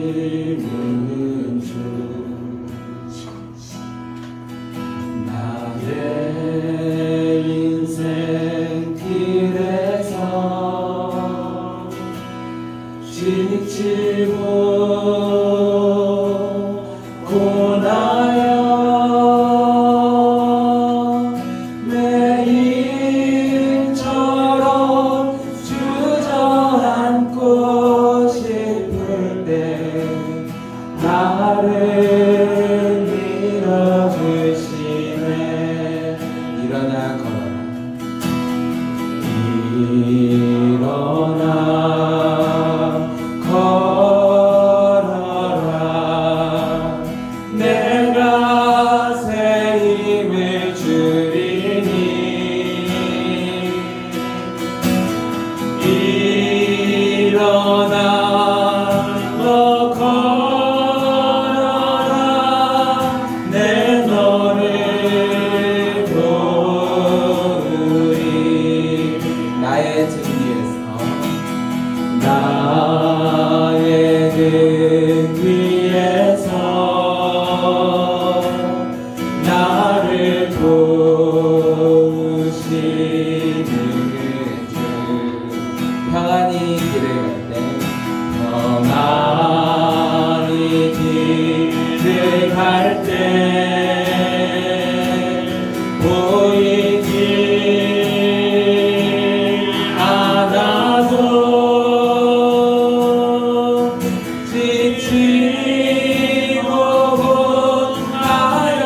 주 나의 인생 길에서 지치고 고나여 매일처럼 주저앉고 싶을 때 나를 밀어주시네. 일어나 걸어라 내가 새 힘을 주리니 일어나 너 걸어라 내 너를 도우리. 나의 등 위에서 나를 도우시는 주 평안히 길을 갈 때 평안히 길을 갈 때 보이지 않아도 지치고 고나여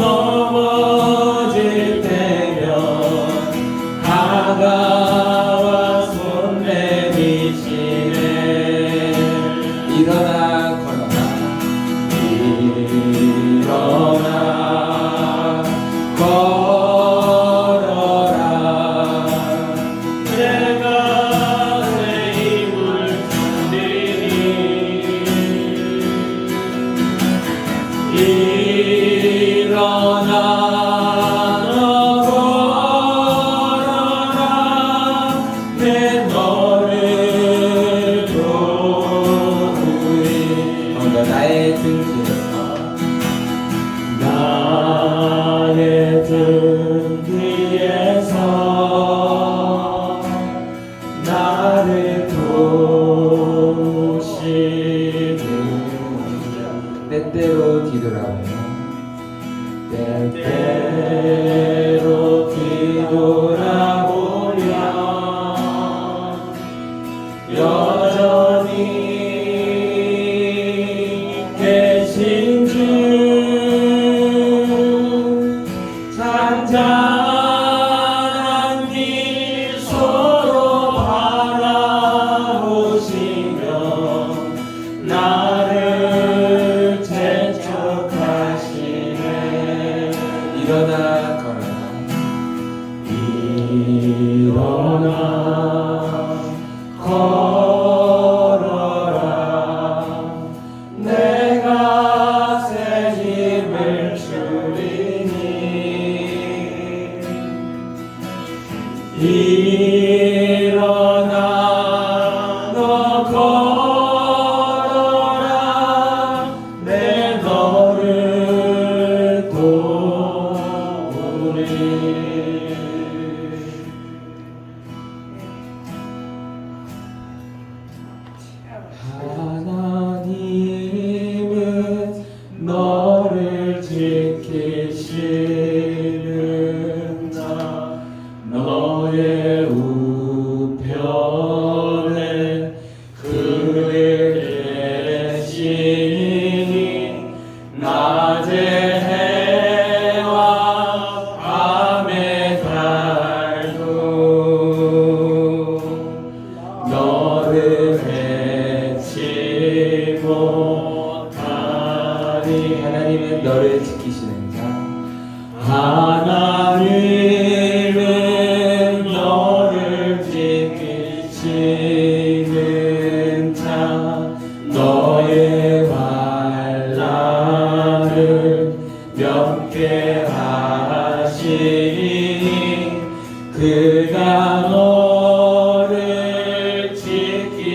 넘어질 때면 다가와 손 내미시네. 일어나 걸어라 일어나 걸어라 내가 새 힘을 주리니 일어나 너 걸어라 내 너를 도우리. 나의 등 뒤에서 나를 도우시는 때때로 뒤돌아보며 때때로 뒤돌아보며 여전히 계신 주 잔잔한 길 서로 바라보시며 나를 재촉하시네. 일어나 걸어라 일어나 걸어라 내가 새 힘을 주리니 일어나 너 걸어라 내 너를 도우리. 하나님은 너를 지키시는 자 너의 우편에 그를 계시니 낮의 해와 밤의 달도 너를 해치 못하리. 하나님은 너를 지키시는 자 하나님은 너를 지키시는 자 너의 환난을 명쾌하시니 그가 너를 지키시리라.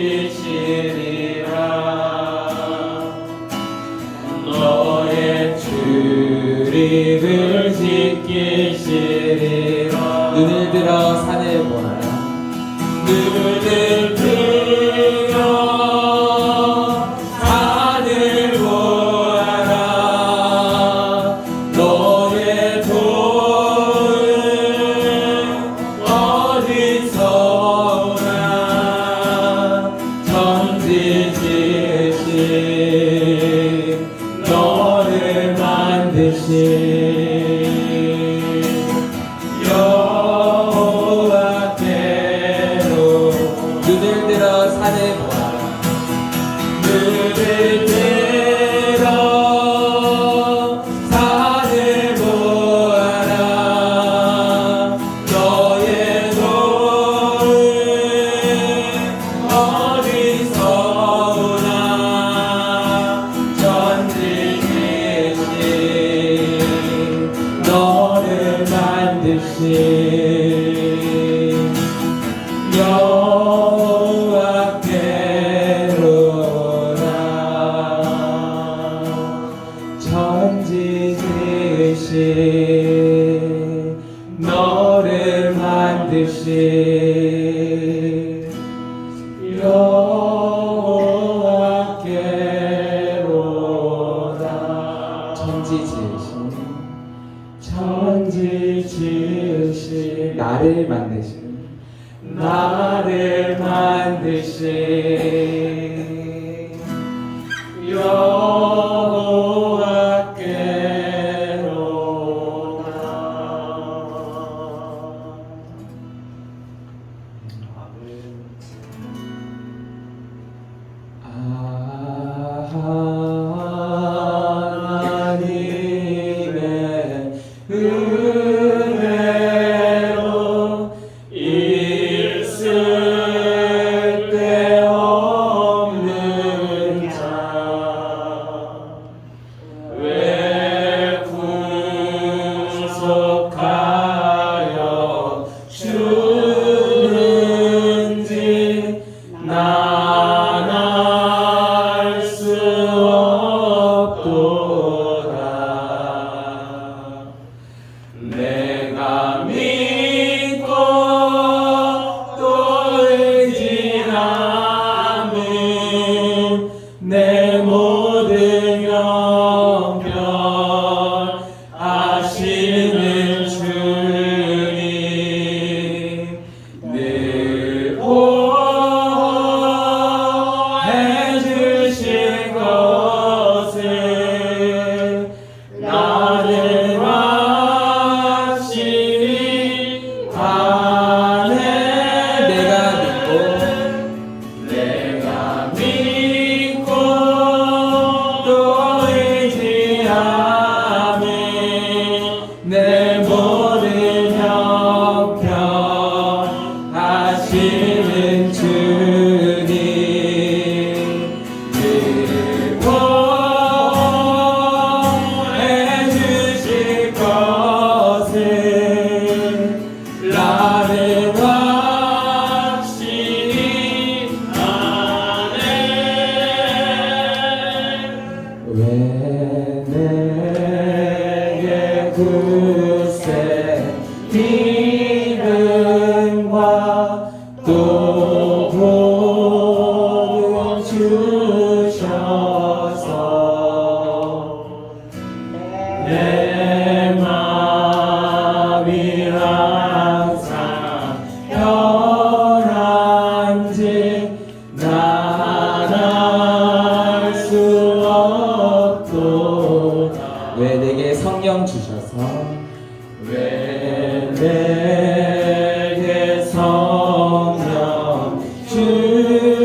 만드신 여호와께로라. 천지 지으신 너를 만드신 여호와께로라. 천지 지으신 나를 만드신 여호와께로라. 하나님의 은혜로 있을 데 없는 자, 왜 구속하여 주는지 난 알 수 없도다. 내가 믿고 또 의지함은 내 모든 영병 아시는 주님, 늘 보호해 주실 것을 나는 확실히 아네. 내가 믿고 또 의지함은 내 모든 형편 아시는 주님, 늘 보호해 주실 것을 나는 확실히 아네. 왜 내게 굳세 믿음과 또 복을 주셔서 내 마음이 항상 편한지 난 알 수 없도다. 왜 내게 성령 주셔서 왜 내게 성령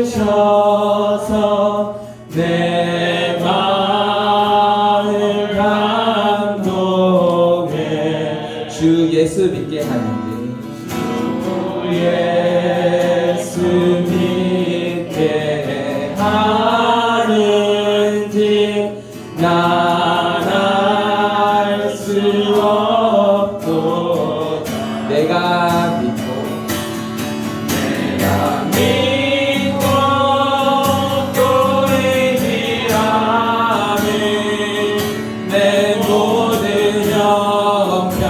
주셔서 내 마음을 감동해 주 예수 믿게 하는지 주 예수 믿게 하는지 난 알 수 없도다. 내가 믿고 또 의지함은 내 모든 형편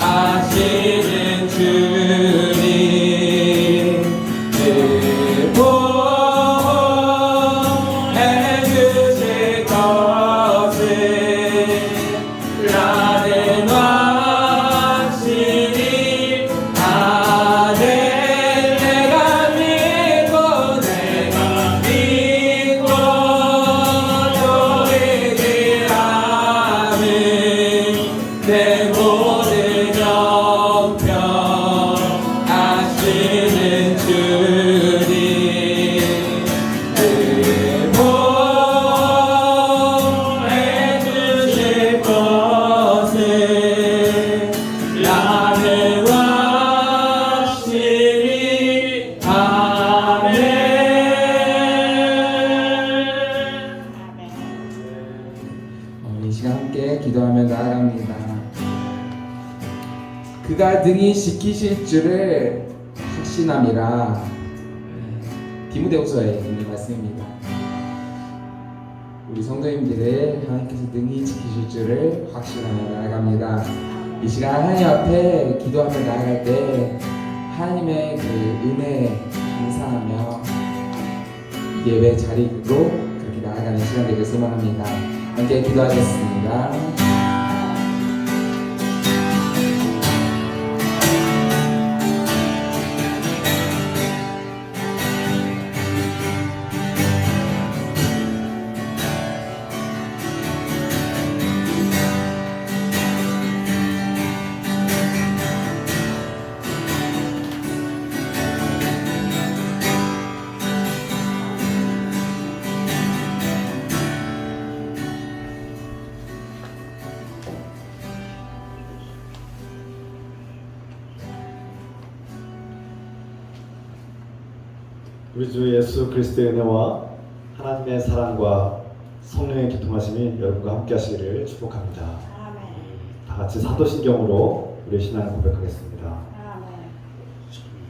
아시는 주님, 늘 보호해 주실 것을 나는 확실히 아네. 내가 믿고 또 의지함은 내 모든 형편 아시는 주님, 늘 보호해 주실 것을 나는 확실히 아멘. 이 시간 함께 기도하며 나아갑니다. 그가 능히 지키실 줄을 확신함이라. 디모데후서에 있는 말씀입니다. 우리 성도님들을 하나님께서 능히 지키실 줄을 확신하며 나아갑니다. 이 시간 하나님 앞에 기도하며 나아갈 때 하나님의 그 은혜에 감사하며 예배 자리로 그렇게 나아가는 시간 되길 소망합니다. 함께 기도하겠습니다. 우리 주 예수 그리스도의 은혜와 하나님의 사랑과 성령의 교통하심이 여러분과 함께 하시기를 축복합니다. 아멘. 다 같이 사도신경으로 우리의 신앙을 고백하겠습니다. 아멘.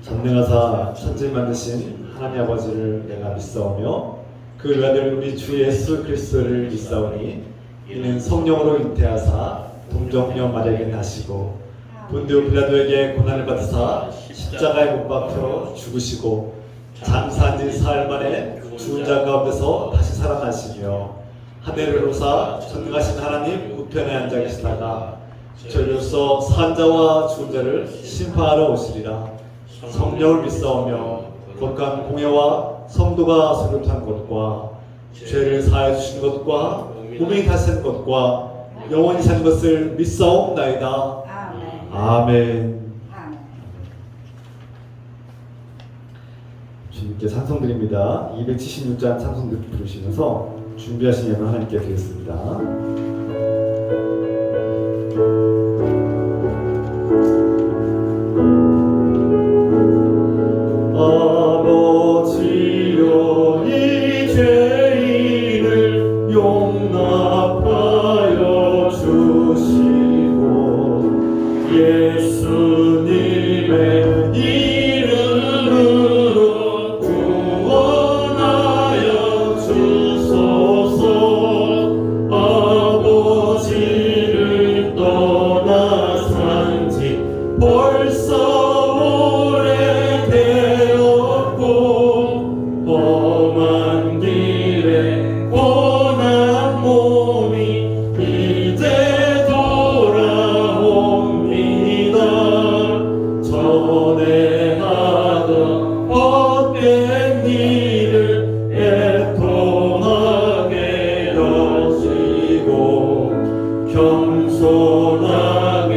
전능하사 천지를 만드신 하나님 아버지를 내가 믿사오며 그 외아들 우리 주 예수 그리스도를 믿사오니 이는 성령으로 잉태하사 동정녀 마리아에게 나시고 본디오 빌라도에게 고난을 받으사 십자가에 못 박혀 죽으시고 장사한 지 사흘 만에 죽은 자 가운데서 다시 살아나시며 하늘을 오사 전능하신 하나님 우편에 앉아 계시다가 저희로서 산 자와 죽은 자를 심판하러 오시리라. 성령을 믿사오며 거룩한 공예와 성도가 소립한 것과 죄를 사하여 주신 것과 몸이 다시는 것과 영원히 사는 것을 믿사옵나이다. 아멘. 아멘. 아멘. 주님께 찬송드립니다. 276장 찬송 부르시면서 준비하신 예물 하나님께 드리겠습니다. 아버지여 이 죄인을 용납하여 주시고 예수님의 이름으로 구원하여 주소서. 아버지를 떠나 산지 벌써 오래되었고 험한 길에 고난 몸이 이제 돌아옵니다. 전에 하던 헛된 일을 애통하게 여시고 겸손하게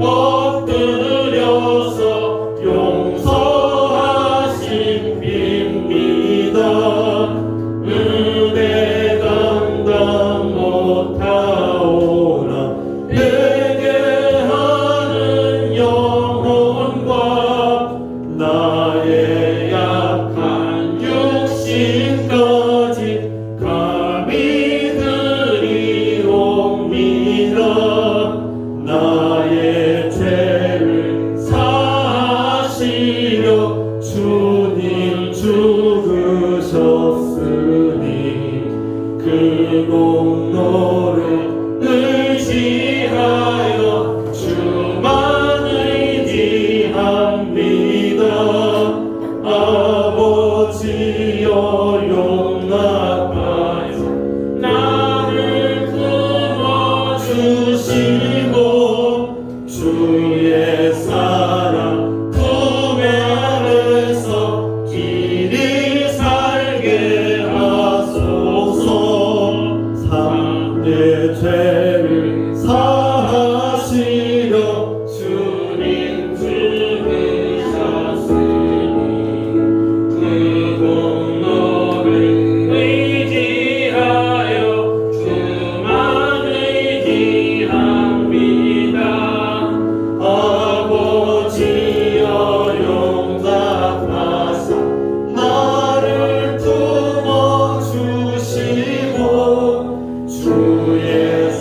엎드려서 용서하심 빕니다. 은혜 감당 못하오나 내게 하는 영혼과 나의 약한 육신까지 감히 드리옵니다. 나의 죄를 사하시려 주님 죽으셨으니 그 공로를 의지하여 주만 의지합니다. 아버지여 용납하여 나를 품어주시고 주의 사랑 품 안에서 길이 살게 하소서. 삶의 죄를 사하시려 주님 죽으셨으니 그 공로를 의지하여 주만 의지합니다. 아버지여 용납하사 나를 품어주시고 주의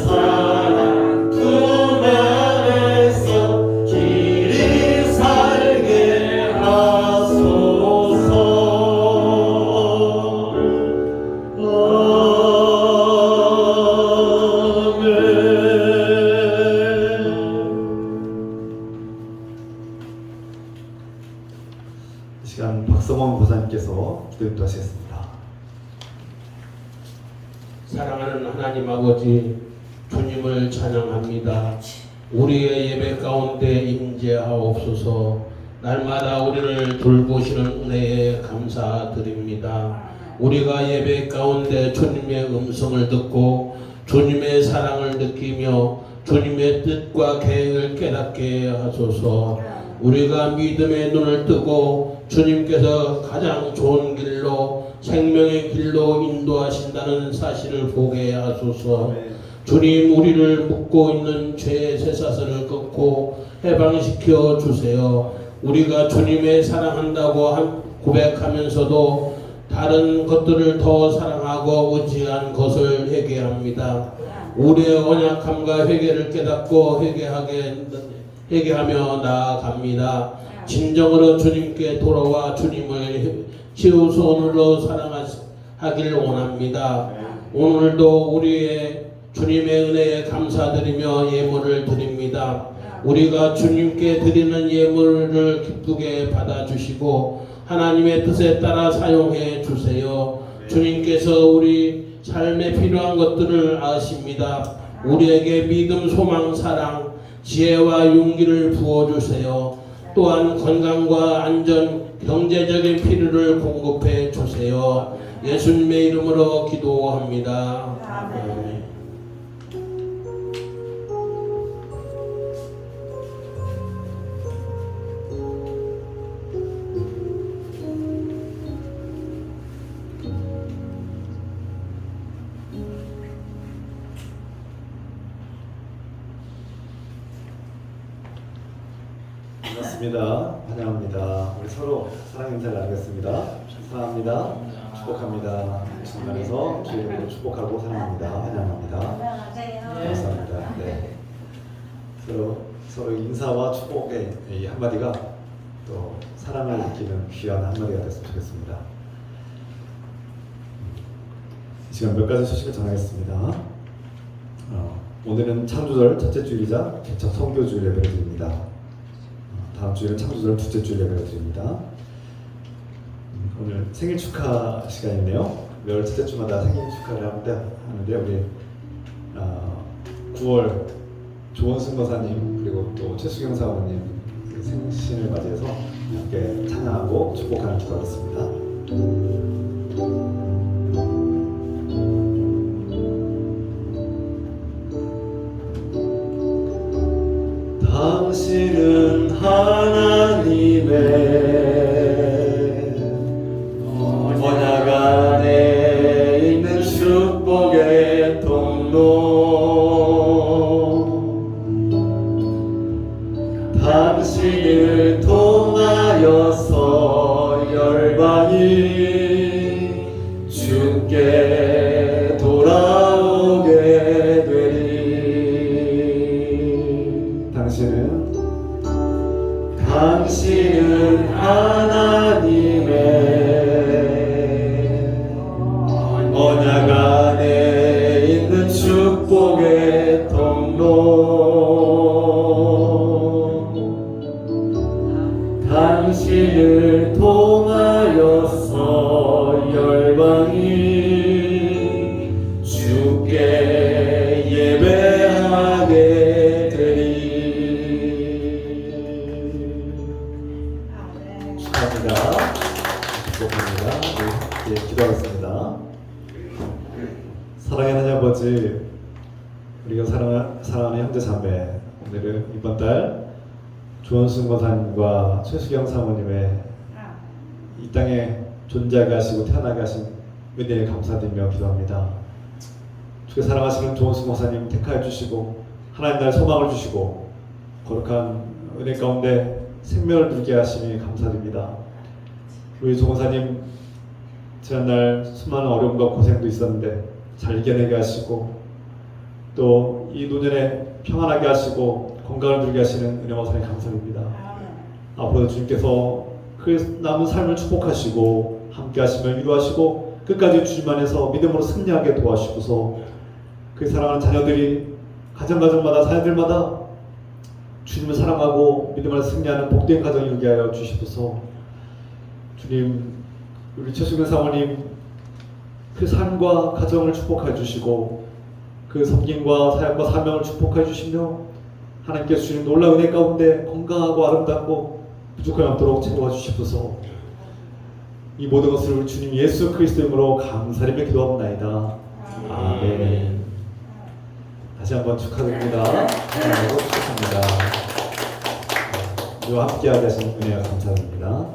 사랑하는 하나님 아버지 주님을 찬양합니다. 우리의 예배 가운데 임재하옵소서. 날마다 우리를 돌보시는 은혜에 감사드립니다. 우리가 예배 가운데 주님의 음성을 듣고 주님의 사랑을 느끼며 주님의 뜻과 계획을 깨닫게 하소서. 우리가 믿음의 눈을 뜨고 주님께서 가장 좋은 길로 생명의 길로 인도하신다는 사실을 보게 하소서. 주님, 우리를 묶고 있는 죄의 쇠사슬을 끊고 해방시켜 주세요. 우리가 주님의 사랑한다고 고백하면서도 다른 것들을 더 사랑하고 의지한 것을 회개합니다. 우리의 언약함과 회개를 깨닫고 회개하며 나아갑니다. 진정으로 주님께 돌아와 주님을 시우손으로 사랑하길 원합니다. 오늘도 우리의 주님의 은혜에 감사드리며 예물을 드립니다. 우리가 주님께 드리는 예물을 기쁘게 받아주시고 하나님의 뜻에 따라 사용해 주세요. 주님께서 우리 삶에 필요한 것들을 아십니다. 우리에게 믿음, 소망, 사랑, 지혜와 용기를 부어주세요. 또한 건강과 안전, 경제적인 필요를 공급해 주세요. 예수님의 이름으로 기도합니다. 아멘. 반갑습니다. 환영합니다. 우리 서로 사랑 인사를 나누겠습니다. 사랑합니다. 축복합니다. 중간에서 주의 이름으로 축복하고 사랑합니다. 환영합니다. 감사합니다. 네. 서로 인사와 축복의 이 한마디가 또 사랑을 느끼는 귀한 한마디가 됐으면 좋겠습니다. 이 시간 몇 가지 소식을 전하겠습니다. 오늘은 창조절 첫째 주일이자 개척 선교주일 예배를 드립니다. 다음 주에는 창조절 둘째 주일 예배를 드립니다. 오늘 생일 축하 시간이네요. 매월 첫째 주마다 생일 축하를 하는데 우리 9월 조원순 거사님 그리고 또 최수경 사모님 생신을 맞이해서 함께 찬양하고 축복하는 기도하겠습니다. 당신은 하나님의 언약 안에 있는 축복의 통로. 당신을 통하여서 열방이 주께 돌아오게 되리. 당신은 하나님의 언약 안에 있는 축복의 통로. 당신을 통하여서 열방이 주께 예배하게 되리. 축하합니다. 축복합니다. 네, 기도하겠습니다. 사랑의 하나님 아버지, 우리가 사랑하는 형제 자매, 오늘은 이번 달 조원순 권사님과 최수경 사모님의 이 땅에 존재하게 하시고 태어나게 하신 은혜에 감사드리며 기도합니다. 주께 사랑하시는 조원순 권사님 택하여 주시고 하나님 나라의 소망을 주시고 거룩한 은혜 가운데 생명을 누리게 하시니 감사드립니다. 우리 조 권사님 지난날 수많은 어려움과 고생도 있었는데 잘 이겨내게 하시고 또 이 노년에 평안하게 하시고 건강을 누리게 하시는 은혜와 사랑에 감사드립니다. 앞으로도 주님께서 그 남은 삶을 축복하시고 함께 하시며 위로하시고 끝까지 주님 안에서 믿음으로 승리하게 도와주시고서 그 사랑하는 자녀들이 가정마다 자녀들마다 주님을 사랑하고 믿음 안에서 승리하는 복된 가정이 이루게 하여 주시소서. 주님, 우리 최수경 사모님 그 삶과 가정을 축복해 주시고 그 섬김과 사역과 사명을 축복해 주시며 하나님께서 주신 놀라운 은혜 가운데 건강하고 아름답고 부족함이 없도록 채워 주시옵소서. 이 모든 것을 우리 주님 예수 그리스도 이름으로 감사드리며 기도합나이다. 아멘. 다시 한번 축하드립니다. 하나님으로 축복합니다. 우리와 함께하게 하신 은혜가 감사드립니다.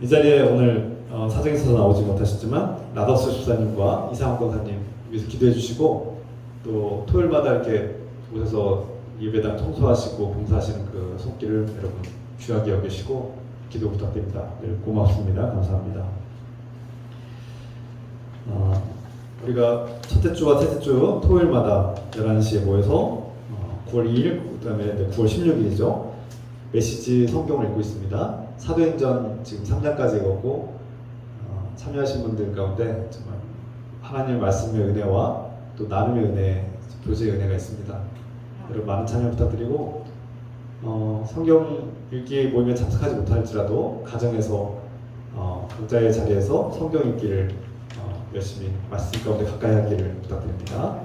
이 자리에 오늘 사정에서 나오지 못하셨지만 나더스 집사님과 이상원 권사님 위해서 기도해 주시고 또 토요일마다 이렇게 오셔서 예배당 청소하시고 봉사하시는 그 손길을 여러분 귀하게 여기시고 기도 부탁드립니다. 늘 고맙습니다. 감사합니다. 우리가 첫째 주와 셋째 주 토요일마다 11시에 모여서 9월 2일 그다음에 9월 16일이죠. 메시지 성경을 읽고 있습니다. 사도행전 지금 3장까지 읽었고 참여하신 분들 가운데 정말 하나님의 말씀의 은혜와 또 나눔의 은혜, 교제의 은혜가 있습니다. 여러분 많은 참여 부탁드리고 성경 읽기 모임에 참석하지 못할지라도 가정에서 각자의 자리에서 성경 읽기를 열심히 말씀 가운데 가까이 하기를 부탁드립니다.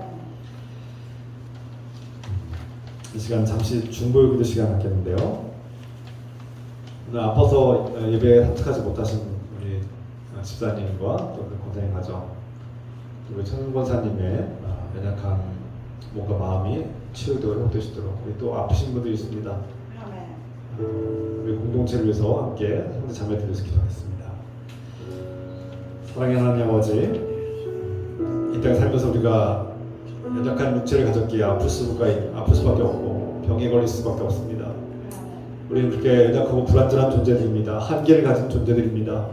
이 시간 잠시 중보의 기도 시간 갖겠는데요. 오늘 아파서 예배에 참석하지 못하신 우리 집사님과 또 그 권사님 가정, 또 우리 천 권사님의 연약한 몸과 마음이 치유되고 회복되시도록 우리 또 아프신 분들이 있습니다. 우리 공동체를 위해서 함께 형제 자매들을 위해서 기도하겠습니다. 사랑의 하나님 아버지, 이 땅에 살면서 우리가 연약한 육체를 가졌기에 아플 수밖에 없고 병에 걸릴 수밖에 없습니다. 우리는 그렇게 연약하고 불완전한 존재들입니다. 한계를 가진 존재들입니다.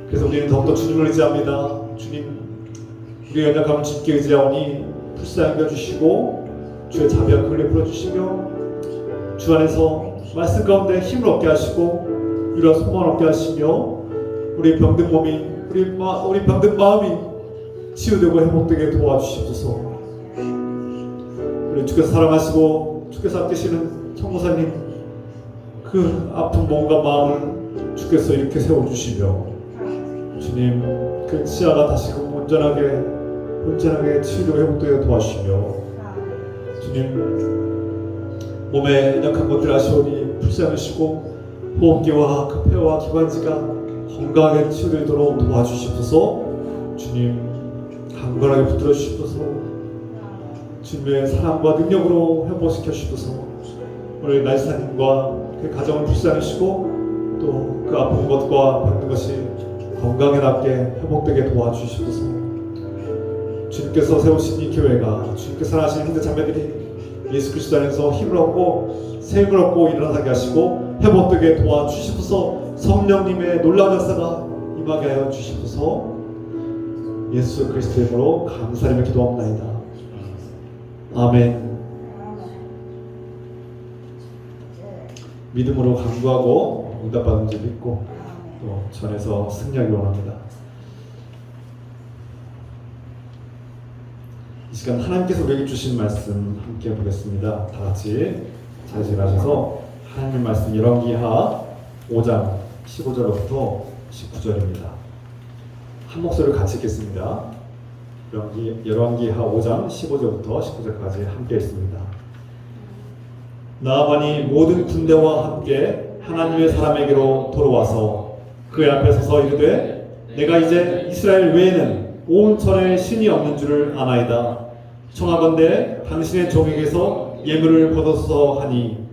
그래서 우리는 더욱더 주님을 의지합니다. 주님, 우리의 연약함을 주님께 의지하오니 불쌍히 여겨주시고 주의 자비와 긍휼을 풀어주시며 주 안에서 말씀 가운데 힘을 얻게 하시고 이러한 소망을 얻게 하시며 우리 병든 몸이 우리 병든 마음이 치유되고 회복되게 도와주시옵소서. 우리 주께서 사랑하시고 주께서 아끼시는 청모사님 그 아픈 몸과 마음을 주께서 이렇게 세워주시며 주님 그 치아가 다시금 온전하게 치유되고 회복되게 도와주시며 주님 몸에 연약한 것들 아시오니 불쌍하시고 호흡기와 그 폐와 기관지가 건강하게 치유되도록 도와주시옵소서. 주님 강건하게 붙들어 주시옵소서. 주님의 사랑과 능력으로 회복시켜 주시옵소서. 우리 나지사님과 그 가정을 불쌍하시고 또 그 아픈 것과 받는 것이 건강에 낫게 회복되게 도와주시옵소서. 주님께서 세우신 이 교회가 주님께서 사랑하시는 형제 자매들이 예수 그리스도 안에서 힘을 얻고 생을 얻고 일어나게 하시고 회복되게 도와주시옵소서. 성령님의 놀라운 역사가 임하게 하여 주시옵소서. 예수 그리스도의 이름으로 감사드리며 기도합나이다. 아멘. 믿음으로 간구하고 응답받은 줄 믿고 또 전에서 승리하기 원합니다. 이 시간 하나님께서 우리에게 주신 말씀 함께 보겠습니다. 다 같이 자리에 가셔서 하나님의 말씀 열왕기하 5장 15절부터 19절입니다. 한 목소리로 같이 읽겠습니다. 열왕기하 5장 15절부터 19절까지 함께 읽습니다. 나아만이 모든 군대와 함께 하나님의 사람에게로 돌아와서 그의 앞에 서서 이르되 내가 이제 이스라엘 외에는 온 천에 신이 없는 줄을 아나이다. 청하건대 당신의 종에게서 예물을 거둬서 하니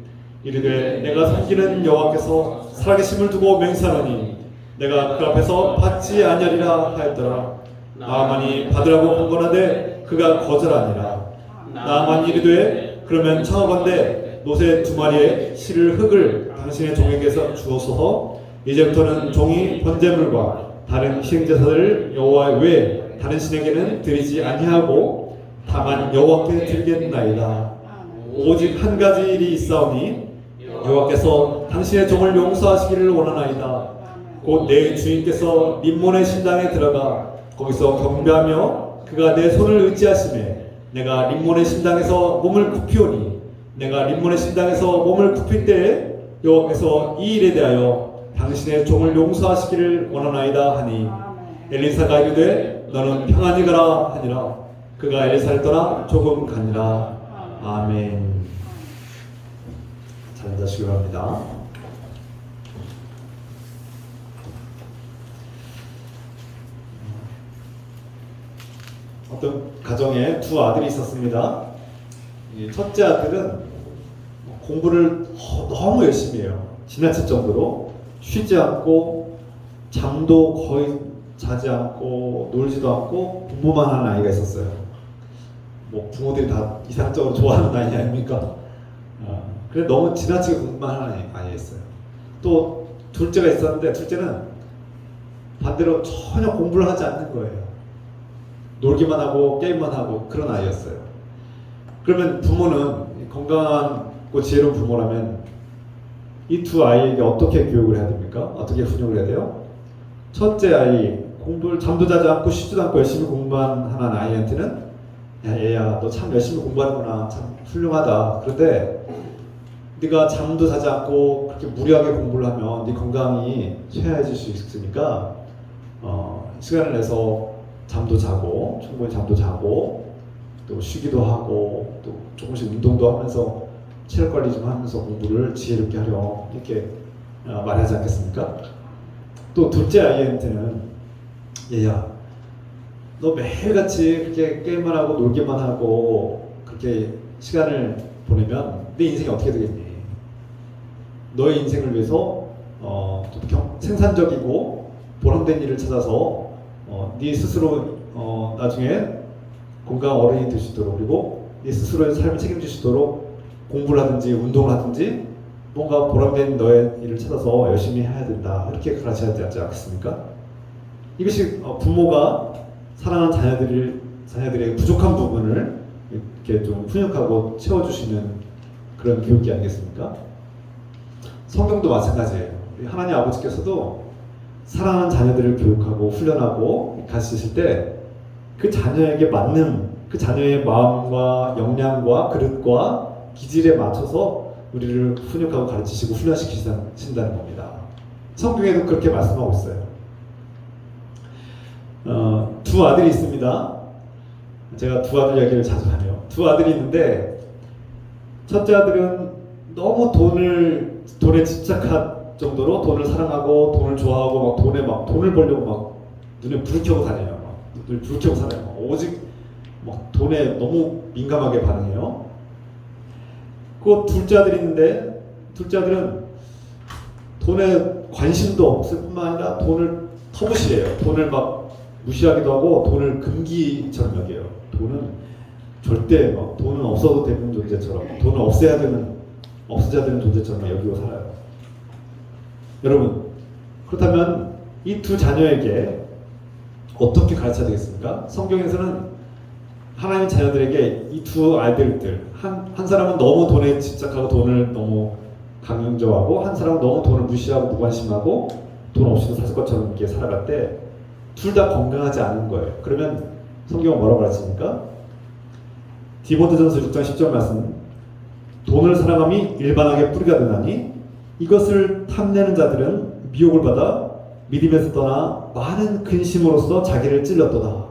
이르되 내가 섬기는 여호와께서 살아계심을 두고 맹세하노니 내가 그 앞에서 받지 아니하리라 하였더라. 나아만이 받으라고 권고하되 그가 거절하니라. 나아만이 이르되 그러면 청하건대 노새 2마리의 실을 흙을 당신의 종에게서 주옵소서. 이제부터는 종이 번제물과 다른 희생제사를 여호와 외에 다른 신에게는 드리지 아니하고 다만 여호와께 드리겠나이다. 오직 한 가지 일이 있사오니 여호와께서 당신의 종을 용서하시기를 원하나이다. 곧 내 주인께서 림몬의 신당에 들어가 거기서 경배하며 그가 내 손을 의지하시매 내가 림몬의 신당에서 몸을 굽히오니 내가 림몬의 신당에서 몸을 굽힐 때에 여호와께서 이 일에 대하여 당신의 종을 용서하시기를 원하나이다 하니 엘리사가 이르되 너는 평안히 가라 하니라. 그가 엘리사를 떠나 조금 가니라. 아멘. 잘 앉으시기 바랍니다. 어떤 가정에 두 아들이 있었습니다. 이 첫째 아들은 공부를 너무 열심히 해요. 지나칠 정도로 쉬지 않고 잠도 거의 자지 않고 놀지도 않고 공부만 하는 아이가 있었어요. 뭐 부모들이 다 이상적으로 좋아하는 아이 아닙니까? 그래 너무 지나치게 공부만 하는 아이였어요. 또 둘째가 있었는데 둘째는 반대로 전혀 공부를 하지 않는 거예요. 놀기만 하고 게임만 하고 그런 아이였어요. 그러면 부모는 건강하고 지혜로운 부모라면 이 두 아이에게 어떻게 교육을 해야 됩니까? 어떻게 훈육을 해야 돼요? 첫째 아이 공부를 잠도 자지 않고 쉬지도 않고 열심히 공부만 하는 아이한테는 야 얘야 너 참 열심히 공부하는구나 참 훌륭하다. 그런데 네가 잠도 자지 않고 그렇게 무리하게 공부를 하면 네 건강이 쇠해질 수 있으니까 시간을 내서 잠도 자고 충분히 잠도 자고 또 쉬기도 하고 또 조금씩 운동도 하면서 체력 관리 좀 하면서 공부를 지혜롭게 하렴 이렇게 말하지 않겠습니까? 또 둘째 아이한테는 얘야 너 매일같이 그렇게 게임만 하고 놀기만 하고 그렇게 시간을 보내면 내 인생이 어떻게 되겠니? 너의 인생을 위해서 생산적이고 보람된 일을 찾아서 네 스스로 나중에 건강한 어른이 될 수 있도록 그리고 네 스스로의 삶을 책임질 수 있도록 공부를 하든지 운동을 하든지 뭔가 보람된 너의 일을 찾아서 열심히 해야 된다 이렇게 가르쳐야 되지 않겠습니까? 이것이 부모가 사랑하는 자녀들의 부족한 부분을 이렇게 좀 훈육하고 채워주시는 그런 교육이 아니겠습니까? 성경도 마찬가지예요. 우리 하나님 아버지께서도 사랑하는 자녀들을 교육하고 훈련하고 가르치실 때 그 자녀에게 맞는 그 자녀의 마음과 역량과 그릇과 기질에 맞춰서 우리를 훈육하고 가르치시고 훈련시키신다는 겁니다. 성경에도 그렇게 말씀하고 있어요. 두 아들이 있습니다. 제가 두 아들 이야기를 자주 하네요. 두 아들이 있는데 첫째 아들은 너무 돈에 집착할 정도로 돈을 사랑하고 돈을 좋아하고 돈을 벌려고 막 눈에 불을 켜고 다녀요. 눈을 불을 켜고 살아요. 오직 막 돈에 너무 민감하게 반응해요. 그 둘째 아들이 있는데 둘째 아들은 돈에 관심도 없을 뿐만 아니라 돈을 터부시해요. 돈을 막 무시하기도 하고 돈을 금기처럼 여겨요. 돈은 절대 돈은 없어도 되는 존재처럼 돈은 없애야 되는 존재처럼 여기고 살아요. 여러분 그렇다면 이 두 자녀에게 어떻게 가르쳐야 되겠습니까? 성경에서는 하나님 자녀들에게 이 두 아이들들 한 사람은 너무 돈에 집착하고 돈을 너무 강요하고 한 사람은 너무 돈을 무시하고 무관심하고 돈 없이도 살 것처럼 이렇게 살아갈 때 둘 다 건강하지 않은 거예요. 그러면 성경은 뭐라고 가르칩니까? 디모데전서 6장 10절 말씀 돈을 사랑함이 일반하게 뿌리가 되나니 이것을 탐내는 자들은 미혹을 받아 믿음에서 떠나 많은 근심으로써 자기를 찔렀도다.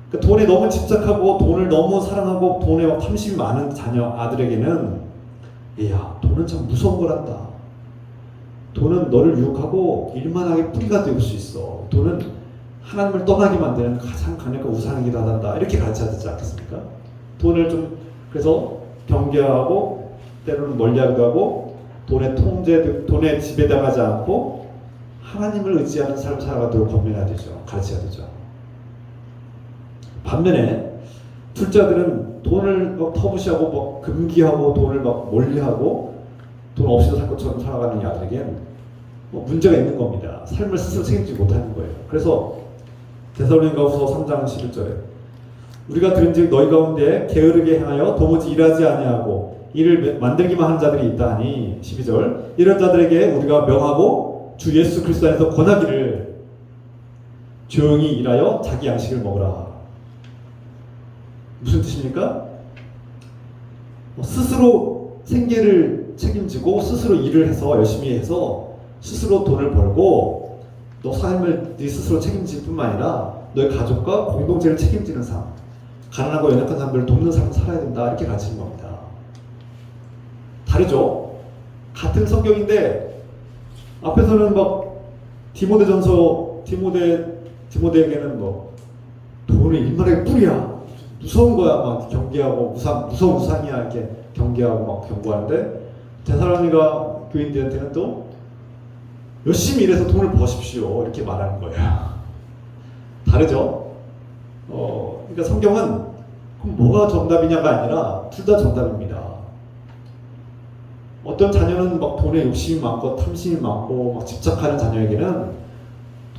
그러니까 돈에 너무 집착하고 돈을 너무 사랑하고 돈에 탐심이 많은 아들에게는 야 돈은 참 무서운 거란다. 돈은 너를 유혹하고 일만하게 뿌리가 될 수 있어. 돈은 하나님을 떠나게 만드는 가장 강력한 우상이기도 하단다. 이렇게 가르쳐야 되지 않겠습니까? 돈을 좀 그래서 경계하고 때로는 멀리하기도 하고 돈에 지배당하지 않고 하나님을 의지하는 삶을 살아가도록 권면해야 되죠. 가르쳐야 되죠. 반면에 둘째 아들은 돈을 터부시하고 금기하고 돈을 멀리하고 돈 없이도 살 것처럼 살아가는 이 아들에겐 문제가 있는 겁니다. 삶을 스스로 책임지지 못하는 거예요. 그래서 데살로니가후서 3장 11절에 우리가 들은즉 너희 가운데 게으르게 행하여 도무지 일하지 아니하고 일을 만들기만 하는 자들이 있다 하니 12절 이런 자들에게 우리가 명하고 주 예수 그리스도 안에서 권하기를 조용히 일하여 자기 양식을 먹으라. 무슨 뜻입니까? 스스로 생계를 책임지고 스스로 일을 해서 열심히 해서 스스로 돈을 벌고 너 삶을 네 스스로 책임질 뿐만 아니라 너의 가족과 공동체를 책임지는 삶, 가난하고 연약한 사람들을 돕는 삶을 살아야 된다, 이렇게 가르치는 겁니다. 다르죠? 같은 성경인데 앞에서는 막 디모데에게는 뭐 돈을 일말의 뿌리야, 무서운 거야, 막 경계하고 무서운 우상이야, 이렇게 경계하고 막 경고하는데, 데살로니가 교인들한테는 또 열심히 일해서 돈을 버십시오, 이렇게 말하는 거예요. 다르죠? 그러니까 성경은 그럼 뭐가 정답이냐가 아니라 둘 다 정답입니다. 어떤 자녀는 막 돈에 욕심이 많고 탐심이 많고 막 집착하는 자녀에게는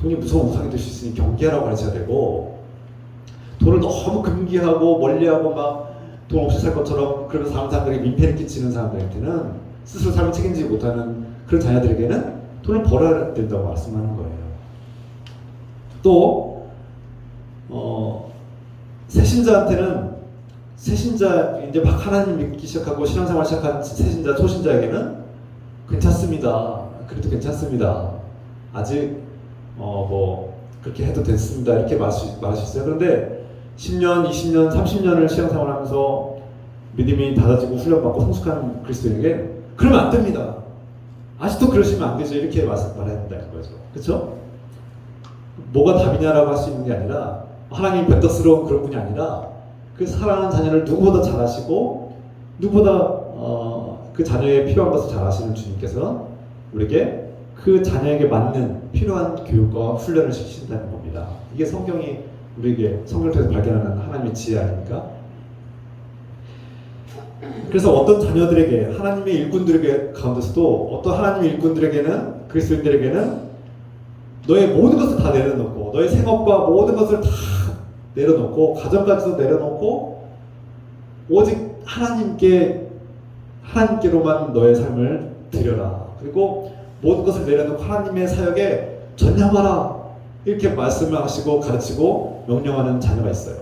돈이 무서운 우상이 될 수 있으니 경계하라고 가르쳐야 되고, 돈을 너무 금기하고 멀리하고 막 돈 없이 살 것처럼 그러면서 다른 사람들에게 민폐를 끼치는 사람들한테는, 스스로 삶을 책임지지 못하는 그런 자녀들에게는 돈을 벌어야 된다고 말씀하는 거예요. 또 새신자한테는, 새신자 이제 막 하나님 믿기 시작하고 신앙생활 시작한 새신자, 초신자에게는 괜찮습니다, 그래도 괜찮습니다, 아직 뭐 그렇게 해도 됐습니다, 이렇게 말할 수 있어요. 그런데 10년, 20년, 30년을 신앙생활하면서 믿음이 닫아지고 훈련받고 성숙한 그리스도인에게 그러면 안 됩니다, 아직도 그러시면 안 되죠, 이렇게 말해야 된다는 거죠. 그렇죠? 뭐가 답이냐라고 할 수 있는 게 아니라, 하나님이 변덕스러운 그런 분이 아니라 그 사랑하는 자녀를 누구보다 잘 아시고 누구보다 그 자녀의 필요한 것을 잘 아시는 주님께서 우리에게 그 자녀에게 맞는 필요한 교육과 훈련을 시키신다는 겁니다. 이게 성경이 우리에게, 성경을 통해서 발견하는 하나님의 지혜 아닙니까? 그래서 어떤 자녀들에게, 하나님의 일꾼들에게 가운데서도 어떤 하나님의 일꾼들에게는, 그리스도인들에게는 너의 모든 것을 다 내려놓고, 너의 생업과 모든 것을 다 내려놓고, 가정까지도 내려놓고, 오직 하나님께로만 너의 삶을 드려라, 그리고 모든 것을 내려놓고 하나님의 사역에 전념하라, 이렇게 말씀을 하시고 가르치고 명령하는 자녀가 있어요.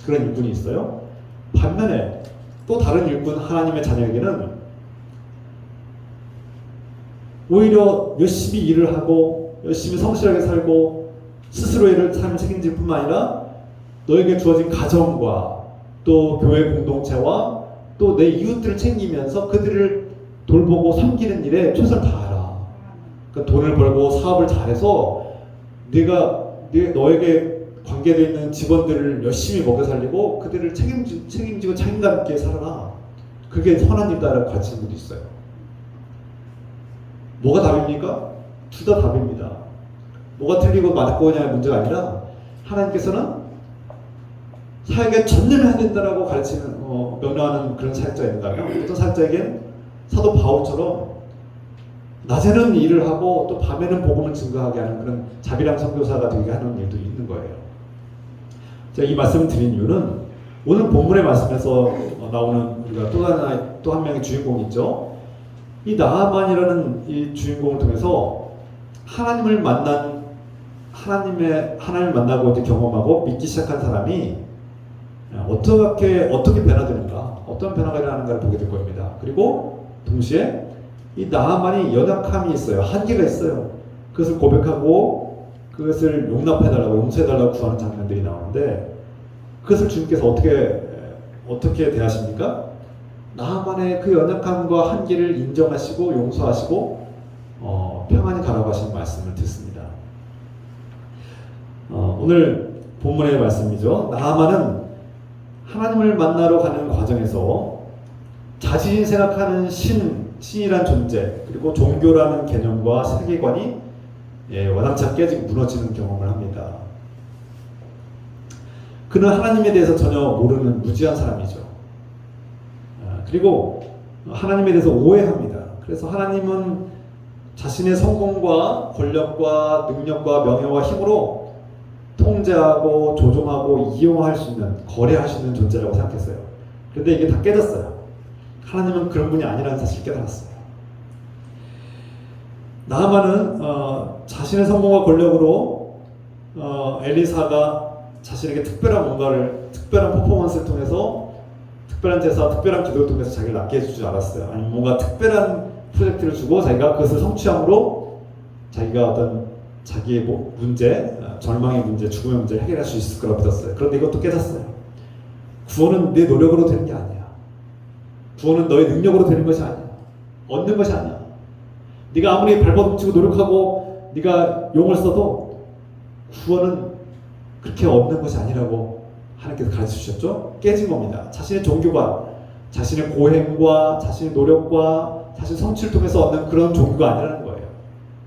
그런 일꾼이 있어요. 반면에 또 다른 일꾼, 하나님의 자녀에게는 오히려 열심히 일을 하고 열심히 성실하게 살고 스스로의 삶을 책임질 뿐만 아니라 너에게 주어진 가정과 또 교회 공동체와 또 내 이웃들을 챙기면서 그들을 돌보고 섬기는 일에 최선을 다하라. 그러니까 돈을 벌고 사업을 잘해서 너에게 관계되어 있는 직원들을 열심히 먹여 살리고 그들을 책임지고 책임감 있게 살아라. 그게 선한 일이다라고 가르치는 분도 있어요. 뭐가 답입니까? 둘 다 답입니다. 뭐가 틀리고 맞고냐의 문제가 아니라, 하나님께서는 사역에 전념해야 된다라고 가르치는, 명령하는 그런 사역자가 있는가요? 어떤 사역자에겐 사도 바울처럼 낮에는 일을 하고 또 밤에는 복음을 증거하게 하는 그런 자비랑 선교사가 되게 하는 일도 있는 거예요. 제가 이 말씀을 드린 이유는 오늘 본문의 말씀에서 나오는 우리가 또 한 명의 주인공이 있죠. 이 나아만이라는 이 주인공을 통해서 하나님을 만나고 이제 경험하고 믿기 시작한 사람이 어떻게 변화되는가, 어떤 변화가 일어나는가를 보게 될 겁니다. 그리고 동시에 이 나아만이 연약함이 있어요. 한계가 있어요. 그것을 고백하고 그것을 용납해달라고, 용서해달라고 구하는 장면들이 나오는데, 그것을 주님께서 어떻게 대하십니까? 나아만의 그 연약함과 한계를 인정하시고 용서하시고 평안히 가라고 하시는 말씀을 듣습니다. 오늘 본문의 말씀이죠. 나아만은 하나님을 만나러 가는 과정에서 자신이 생각하는 신이란 존재, 그리고 종교라는 개념과 세계관이 와장창 깨지고 무너지는 경험을 합니다. 그는 하나님에 대해서 전혀 모르는 무지한 사람이죠. 그리고 하나님에 대해서 오해합니다. 그래서 하나님은 자신의 성공과 권력과 능력과 명예와 힘으로 통제하고 조종하고 이용할 수 있는, 거래할 수 있는 존재라고 생각했어요. 그런데 이게 다 깨졌어요. 하나님은 그런 분이 아니라는 사실을 깨달았어요. 나아만은 자신의 성공과 권력으로 엘리사가 자신에게 특별한 퍼포먼스를 통해서, 특별한 제사, 특별한 기도를 통해서 자기를 낫게 해줄 줄 알았어요. 아니면 뭔가 특별한 프로젝트를 주고 자기가 그것을 성취함으로 자기가 어떤 자기의 문제, 절망의 문제, 죽음의 문제를 해결할 수 있을 거라고 믿었어요. 그런데 이것도 깨졌어요. 구원은 내 노력으로 되는 게 아니야. 구원은 너의 능력으로 되는 것이 아니야. 얻는 것이 아니야. 네가 아무리 발버둥치고 노력하고 네가 용을 써도 구원은 그렇게 얻는 것이 아니라고 하나님께서 가르쳐 주셨죠. 깨진 겁니다. 자신의 종교관, 자신의 고행과 자신의 노력과 자신의 성취를 통해서 얻는 그런 종교가 아니라는 거예요.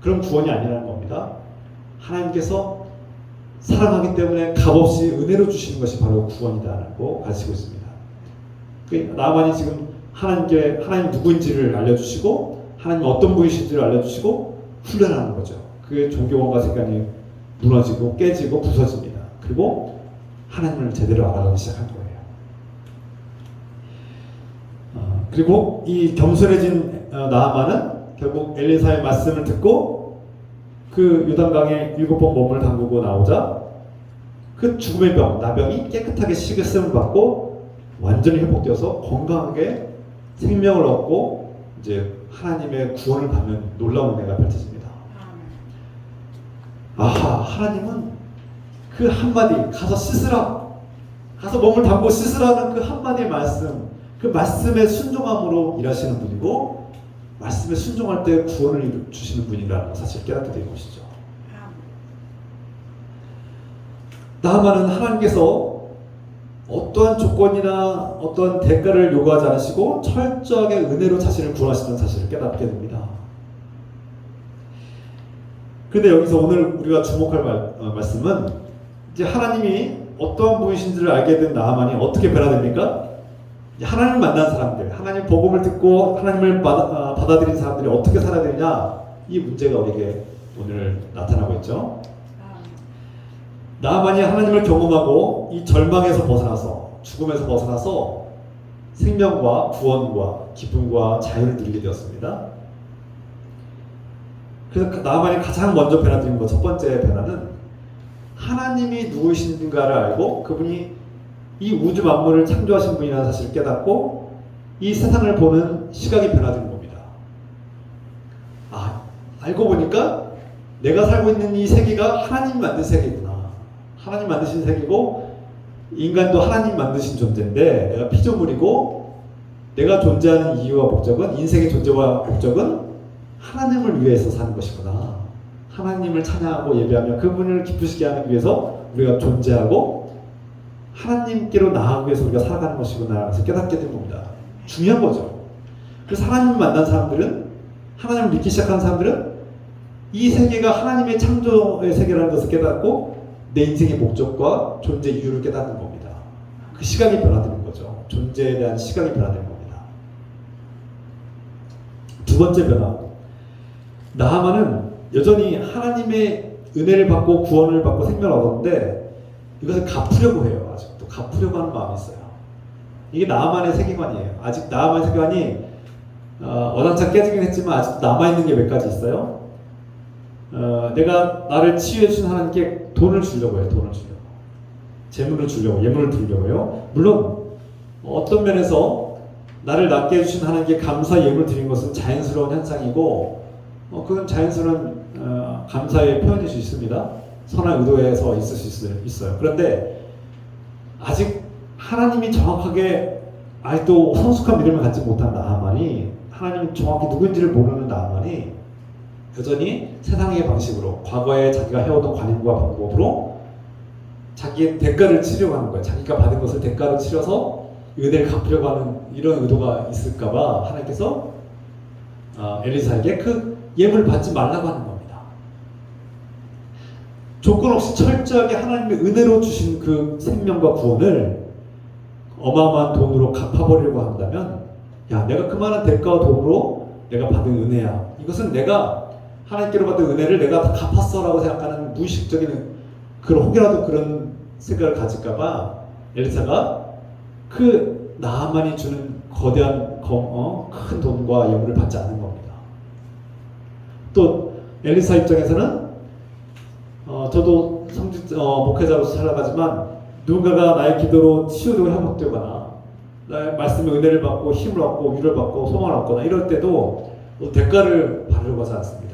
그런 구원이 아니라는 겁니다. 하나님께서 사랑하기 때문에 값없이 은혜로 주시는 것이 바로 구원이다라고 가르치고 있습니다. 나만이 지금 하나님 누구인지를 알려주시고 하나님 어떤 분이신지를 알려주시고 훈련하는 거죠. 그의 종교관과 생각이 무너지고 깨지고 부서집니다. 그리고 하나님을 제대로 알아가기 시작한 거예요. 그리고 이 겸손해진 나아만은 결국 엘리사의 말씀을 듣고 그 요단강에 7번 몸을 담그고 나오자 그 죽음의 병, 나병이 깨끗하게 식었음을 받고 완전히 회복되어서 건강하게 생명을 얻고 이제 하나님의 구원을 받는 놀라운 은혜가 펼쳐집니다. 아하, 하나님은 그 한마디 가서 씻으라, 가서 몸을 담고 씻으라는 그 한마디의 말씀, 그 말씀에 순종함으로 일하시는 분이고 말씀에 순종할 때 구원을 주시는 분이라는 사실을 깨닫게 된 것이죠. 나아만은 하나님께서 어떠한 조건이나 어떠한 대가를 요구하지 않으시고 철저하게 은혜로 자신을 구원하시는 사실을 깨닫게 됩니다. 그런데 여기서 오늘 우리가 주목할 말씀은 이제 하나님이 어떠한 분이신지를 알게 된 나아만이 어떻게 변화됩니까? 하나님을 만난 사람들, 하나님 복음을 듣고 하나님을 받아들인 사람들이 어떻게 살아야 되냐, 이 문제가 우리에게 오늘 나타나고 있죠. 나아만이 하나님을 경험하고 이 절망에서 벗어나서 죽음에서 벗어나서 생명과 구원과 기쁨과 자유를 누리게 되었습니다. 그래서 나아만이 가장 먼저 변화된 것, 첫 번째 변화는 하나님이 누구이신가를 알고 그분이 이 우주 만물을 창조하신 분이라는 사실을 깨닫고 이 세상을 보는 시각이 변화된 겁니다. 알고 보니까 내가 살고 있는 이 세계가 하나님 만든 세계구나. 하나님 만드신 세계고 인간도 하나님 만드신 존재인데 내가 피조물이고 내가 존재하는 이유와 목적은, 인생의 존재와 목적은 하나님을 위해서 사는 것이구나. 하나님을 찬양하고 예배하며 그분을 기쁘시게 하기 위해서 우리가 존재하고 하나님께로 나아가기 위해서 우리가 살아가는 것이구나 해서 깨닫게 된 겁니다. 중요한 거죠. 그래서 하나님을 만난 사람들은, 하나님을 믿기 시작한 사람들은 이 세계가 하나님의 창조의 세계라는 것을 깨닫고 내 인생의 목적과 존재 이유를 깨닫는 겁니다. 그 시각이 변화되는 거죠. 존재에 대한 시각이 변화되는 겁니다. 두 번째 변화, 나아만은 여전히 하나님의 은혜를 받고 구원을 받고 생명을 얻었는데 이것을 갚으려고 해요. 아직도 갚으려고 하는 마음이 있어요. 이게 나아만의 세계관이에요. 아직 나아만의 세계관이 어장차 깨지긴 했지만 아직도 남아있는 게 몇 가지 있어요. 내가 나를 치유해 주신 하나님께 돈을 주려고 해요. 돈을 주려고, 재물을 주려고, 예물을 드리려고요. 물론 어떤 면에서 나를 낫게 해주신 하나님께 감사 예물을 드리는 것은 자연스러운 현상이고 그건 자연스러운 감사의 표현일 수 있습니다. 선한 의도에서 있을 수 있어요. 그런데 아직 하나님이 정확하게 아직도 성숙한 믿음을 갖지 못한 나아만이, 하나님이 정확히 누구인지를 모르는 나아만이 여전히 세상의 방식으로, 과거에 자기가 해오던 관행과 방법으로 자기의 대가를 치려고 하는 거예요. 자기가 받은 것을 대가로 치러서 은혜를 갚으려고 하는 이런 의도가 있을까봐 하나님께서 엘리사에게 그 예물을 받지 말라고 하는 겁니다. 조건 없이 철저하게 하나님의 은혜로 주신 그 생명과 구원을 어마어마한 돈으로 갚아버리려고 한다면, 야, 내가 그만한 대가와 돈으로 내가 받은 은혜야, 이것은 내가 하나님께로 받은 은혜를 내가 다 갚았어 라고 생각하는 무의식적인 그런, 혹이라도 그런 생각을 가질까봐 엘리사가 그 나아만이 주는 거대한 큰 돈과 예물을 받지 않는 겁니다. 또 엘리사 입장에서는 저도 목회자로서 살아가지만 누군가가 나의 기도로 치유되고 회복되거나 나의 말씀의 은혜를 받고 힘을 얻고 위로를 받고 소망을 얻거나 이럴 때도 대가를 바르려고 하지 않습니다.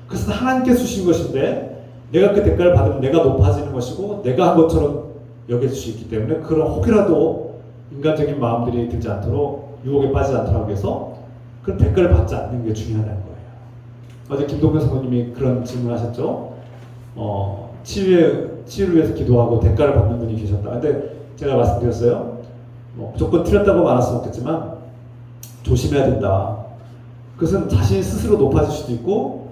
그것은 하나님께서 주신 것인데 내가 그 대가를 받으면 내가 높아지는 것이고 내가 한 것처럼 여길 수 있기 때문에 그런 혹이라도 인간적인 마음들이 들지 않도록 유혹에 빠지지 않도록 위해서 그런 대가를 받지 않는 게 중요하다는 거예요. 어제 김동현 성도님이 그런 질문하셨죠. 치유를 위해서 기도하고 대가를 받는 분이 계셨다. 근데 제가 말씀드렸어요. 무조건 틀렸다고 말할 수는 없겠지만 조심해야 된다. 그것은 자신이 스스로 높아질 수도 있고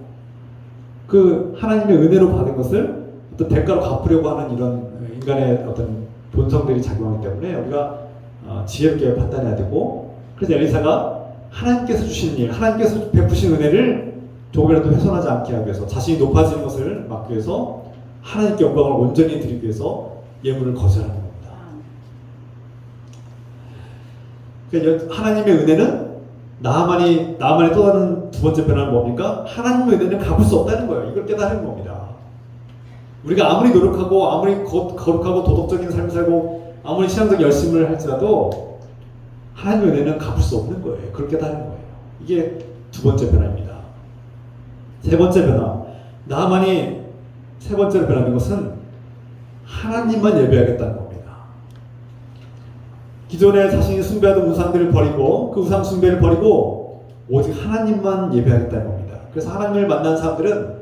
그 하나님의 은혜로 받은 것을 어떤 대가로 갚으려고 하는 이런 인간의 어떤 본성들이 작용하기 때문에 우리가 지혜롭게 판단해야 되고, 그래서 엘리사가 하나님께서 주신 일, 하나님께서 베푸신 은혜를 조금이라도 훼손하지 않게 하기 위해서, 자신이 높아지는 것을 막기 위해서 하나님께 영광을 온전히 드리기 위해서 예물을 거절하는 겁니다. 그러니까 하나님의 은혜는 나만이 또 다른 두 번째 변화는 뭡니까? 하나님의 은혜는 갚을 수 없다는 거예요. 이걸 깨달은 겁니다. 우리가 아무리 노력하고 아무리 거룩하고 도덕적인 삶을 살고 아무리 신앙적 열심을 할지라도 하나님의 은혜는 갚을 수 없는 거예요. 그걸 깨달은 거예요. 이게 두 번째 변화입니다. 세 번째 변화, 나만이 세 번째로 변화된 것은 하나님만 예배하겠다는 겁니다. 기존에 자신이 숭배하던 우상들을 버리고 그 우상 숭배를 버리고 오직 하나님만 예배하겠다는 겁니다. 그래서 하나님을 만난 사람들은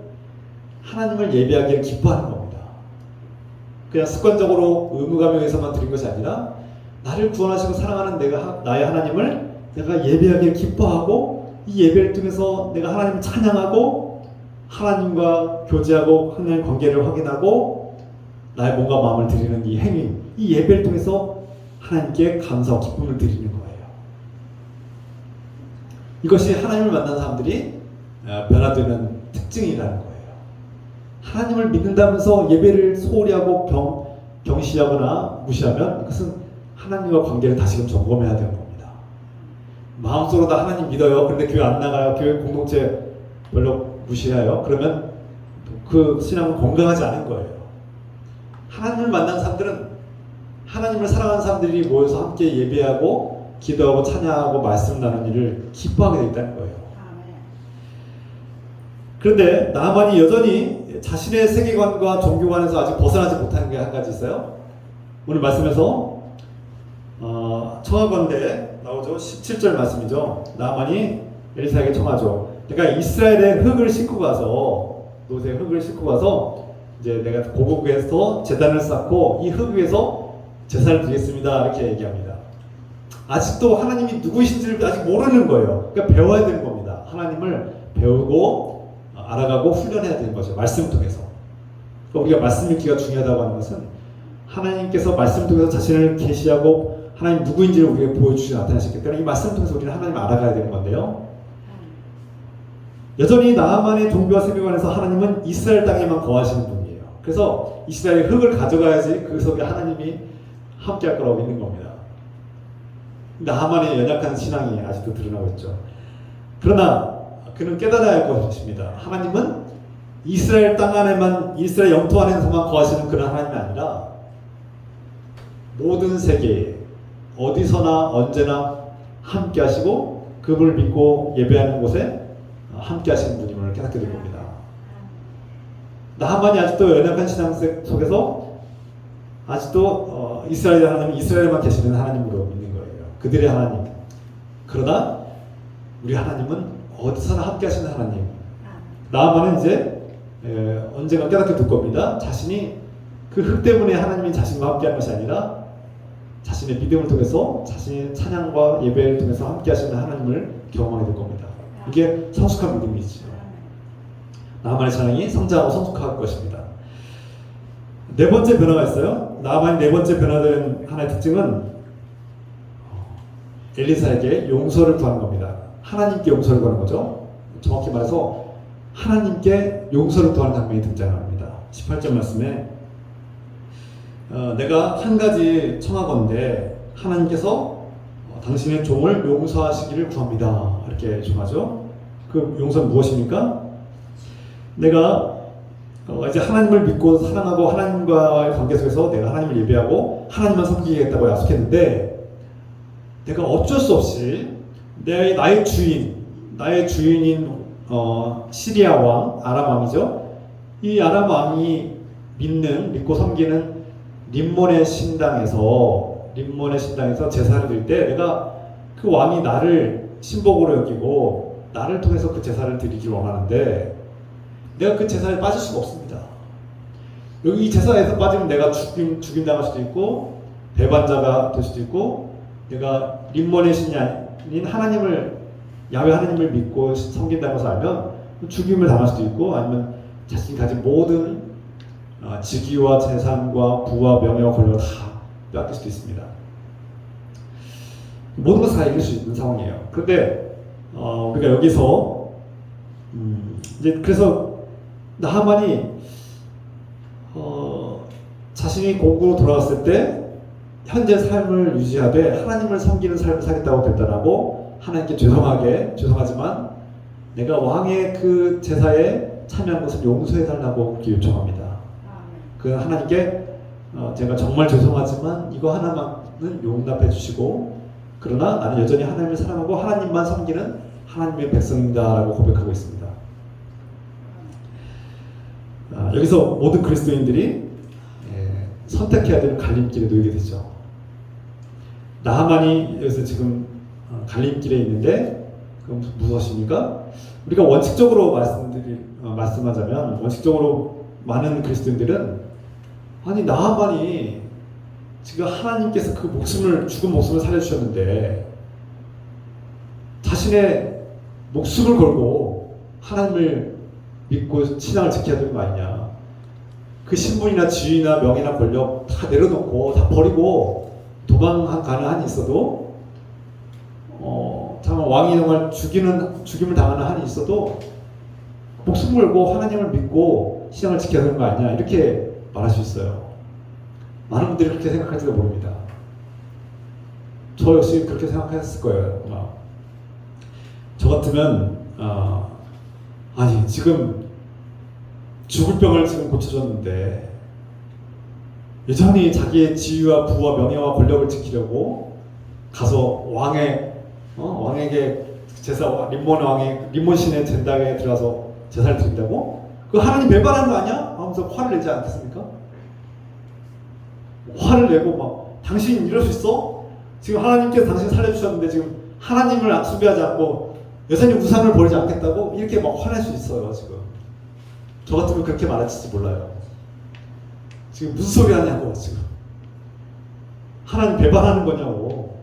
하나님을 예배하기를 기뻐하는 겁니다. 그냥 습관적으로 의무감에 의해서만 드린 것이 아니라 나를 구원하시고 사랑하는 나의 하나님을 내가 예배하기를 기뻐하고 이 예배를 통해서 내가 하나님을 찬양하고 하나님과 교제하고 하나님의 관계를 확인하고 나의 몸과 마음을 드리는 이 행위, 이 예배를 통해서 하나님께 감사와 기쁨을 드리는 거예요. 이것이 하나님을 만난 사람들이 변화되는 특징이라는 거예요. 하나님을 믿는다면서 예배를 소홀히 하고 경시하거나 무시하면 그것은 하나님과 관계를 다시금 점검해야 되는 겁니다. 마음속으로 다 하나님 믿어요. 그런데 교회 안 나가요. 교회 공동체 별로 무시해요. 그러면 그 신앙은 건강하지 않은 거예요. 하나님을 만난 사람들은 하나님을 사랑하는 사람들이 모여서 함께 예배하고 기도하고 찬양하고 말씀 나누는 일을 기뻐하게 되어 있다는 거예요. 그런데 나만이 여전히 자신의 세계관과 종교관에서 아직 벗어나지 못하는 게 한 가지 있어요. 오늘 말씀에서 청하건대 나오죠. 17절 말씀이죠. 나만이 엘리사에게 청하죠. 그러니까 이스라엘의 흙을 싣고 가서, 노새 흙을 싣고 가서 이제 내가 고국에서 제단을 쌓고 이 흙 위에서 제사를 드리겠습니다. 이렇게 얘기합니다. 아직도 하나님이 누구이신지를 아직 모르는 거예요. 그러니까 배워야 되는 겁니다. 하나님을 배우고 알아가고 훈련해야 되는 거죠. 말씀 통해서. 그러니까 우리가 말씀 읽기가 중요하다고 하는 것은 하나님께서 말씀 통해서 자신을 계시하고 하나님 누구인지를 우리에게 보여주시 나타내셨기 때문에 이 말씀 통해서 우리는 하나님을 알아가야 되는 건데요. 여전히 나만의 종교와 세계관에서 하나님은 이스라엘 땅에만 거하시는 분이에요. 그래서 이스라엘의 흙을 가져가야지 그 속에 하나님이 함께 할 거라고 믿는 겁니다. 나만의 연약한 신앙이 아직도 드러나고 있죠. 그러나 그는 깨달아야 할 것입니다. 하나님은 이스라엘 땅 안에만, 이스라엘 영토 안에서만 거하시는 그런 하나님이 아니라 모든 세계에 어디서나 언제나 함께 하시고 그분을 믿고 예배하는 곳에 함께 하시는 분임을 깨닫게 될 겁니다. 나만이 아직도 연약한 신앙 속에서 아직도 이스라엘 하나님은 이스라엘만 계시는 하나님으로 믿는 거예요. 그들의 하나님. 그러나 우리 하나님은 어디서나 함께 하시는 하나님. 나만은 이제 언젠가 깨닫게 될 겁니다. 자신이 그 흙 때문에 하나님이 자신과 함께 하는 것이 아니라 자신의 믿음을 통해서 자신의 찬양과 예배를 통해서 함께 하시는 하나님을 경험하게 될 겁니다. 이게 성숙한 믿음이지요. 나만의 찬양이 성장하고 성숙할 것입니다. 네 번째 변화가 있어요. 나만이 네 번째 변화된 하나의 특징은 엘리사에게 용서를 구하는 겁니다. 하나님께 용서를 구하는 거죠. 정확히 말해서 하나님께 용서를 구하는 장면이 등장합니다. 18절 말씀에 내가 한 가지 청하건대 하나님께서 당신의 종을 용서하시기를 구합니다. 이렇게 정하죠. 그 용서는 무엇입니까? 내가 이제 하나님을 믿고 사랑하고 하나님과의 관계 속에서 내가 하나님을 예배하고 하나님만 섬기겠다고 약속했는데 내가 어쩔 수 없이 나의 주인인 시리아 왕, 아람 왕이죠. 이 아람 왕이 믿고 섬기는 림몬의 신당에서 제사를 드릴 때 내가 그 왕이 나를 신복으로 여기고 나를 통해서 그 제사를 드리기를 원하는데 내가 그 제사에 빠질 수가 없습니다. 여기 이 제사에서 빠지면 내가 죽임당할 수도 있고 배반자가 될 수도 있고 내가 림몬의 신이 아닌 야훼 하나님을 믿고 섬긴다는 것을 알면 죽임을 당할 수도 있고 아니면 자신이 가진 모든 직위와 재산과 부와 명예와 권력을 다 빼앗길 수도 있습니다. 모든 것을 다 이길 수 있는 상황이에요. 그런데 우리가 여기서 이제 그래서 나하만이 자신이 고국으로 돌아갔을 때 현재 삶을 유지하되 하나님을 섬기는 삶을 살겠다고 결단하고 하나님께 죄송하지만 내가 왕의 그 제사에 참여한 것을 용서해달라고 그렇게 요청합니다. 그 하나님께 제가 정말 죄송하지만 이거 하나만은 용납해 주시고 그러나 나는 여전히 하나님을 사랑하고 하나님만 섬기는 하나님의 백성입니다 라고 고백하고 있습니다. 여기서 모든 그리스도인들이 선택해야 될 갈림길에 놓이게 되죠. 나하만이 여기서 지금 갈림길에 있는데 그럼 무엇입니까? 우리가 원칙적으로 말씀하자면 원칙적으로 많은 그리스도인들은 아니 나하만이 지금 하나님께서 그 죽은 목숨을 살려주셨는데 자신의 목숨을 걸고 하나님을 믿고 신앙을 지켜야 되는 거 아니냐. 그 신분이나 지위나 명예나 권력 다 내려놓고 다 버리고 도망가는 한이 있어도 정말 왕이 정말 죽임을 당하는 한이 있어도 목숨 걸고 하나님을 믿고 신앙을 지켜야 되는 거 아니냐 이렇게 말할 수 있어요. 많은 분들이 그렇게 생각할지도 모릅니다. 저 역시 그렇게 생각했을 거예요. 아마. 저 같으면 아니 지금 죽을 병을 지금 고쳐줬는데 여전히 자기의 지위와 부와 명예와 권력을 지키려고 가서 왕에게 제사 림몬 신의 젠당에 들어가서 제사를 드린다고? 그 하나님 배반하는 거 아니야? 하면서 화를 내지 않겠습니까? 화를 내고 막 당신 이럴 수 있어? 지금 하나님께서 당신 살려주셨는데 지금 하나님을 숭배하지 않고 여전히 우상을 버리지 않겠다고 이렇게 막 화낼 수 있어요. 지금 저 같으면 그렇게 말할지 몰라요. 지금 무슨 소리 하냐고 지금 하나님 배반하는 거냐고.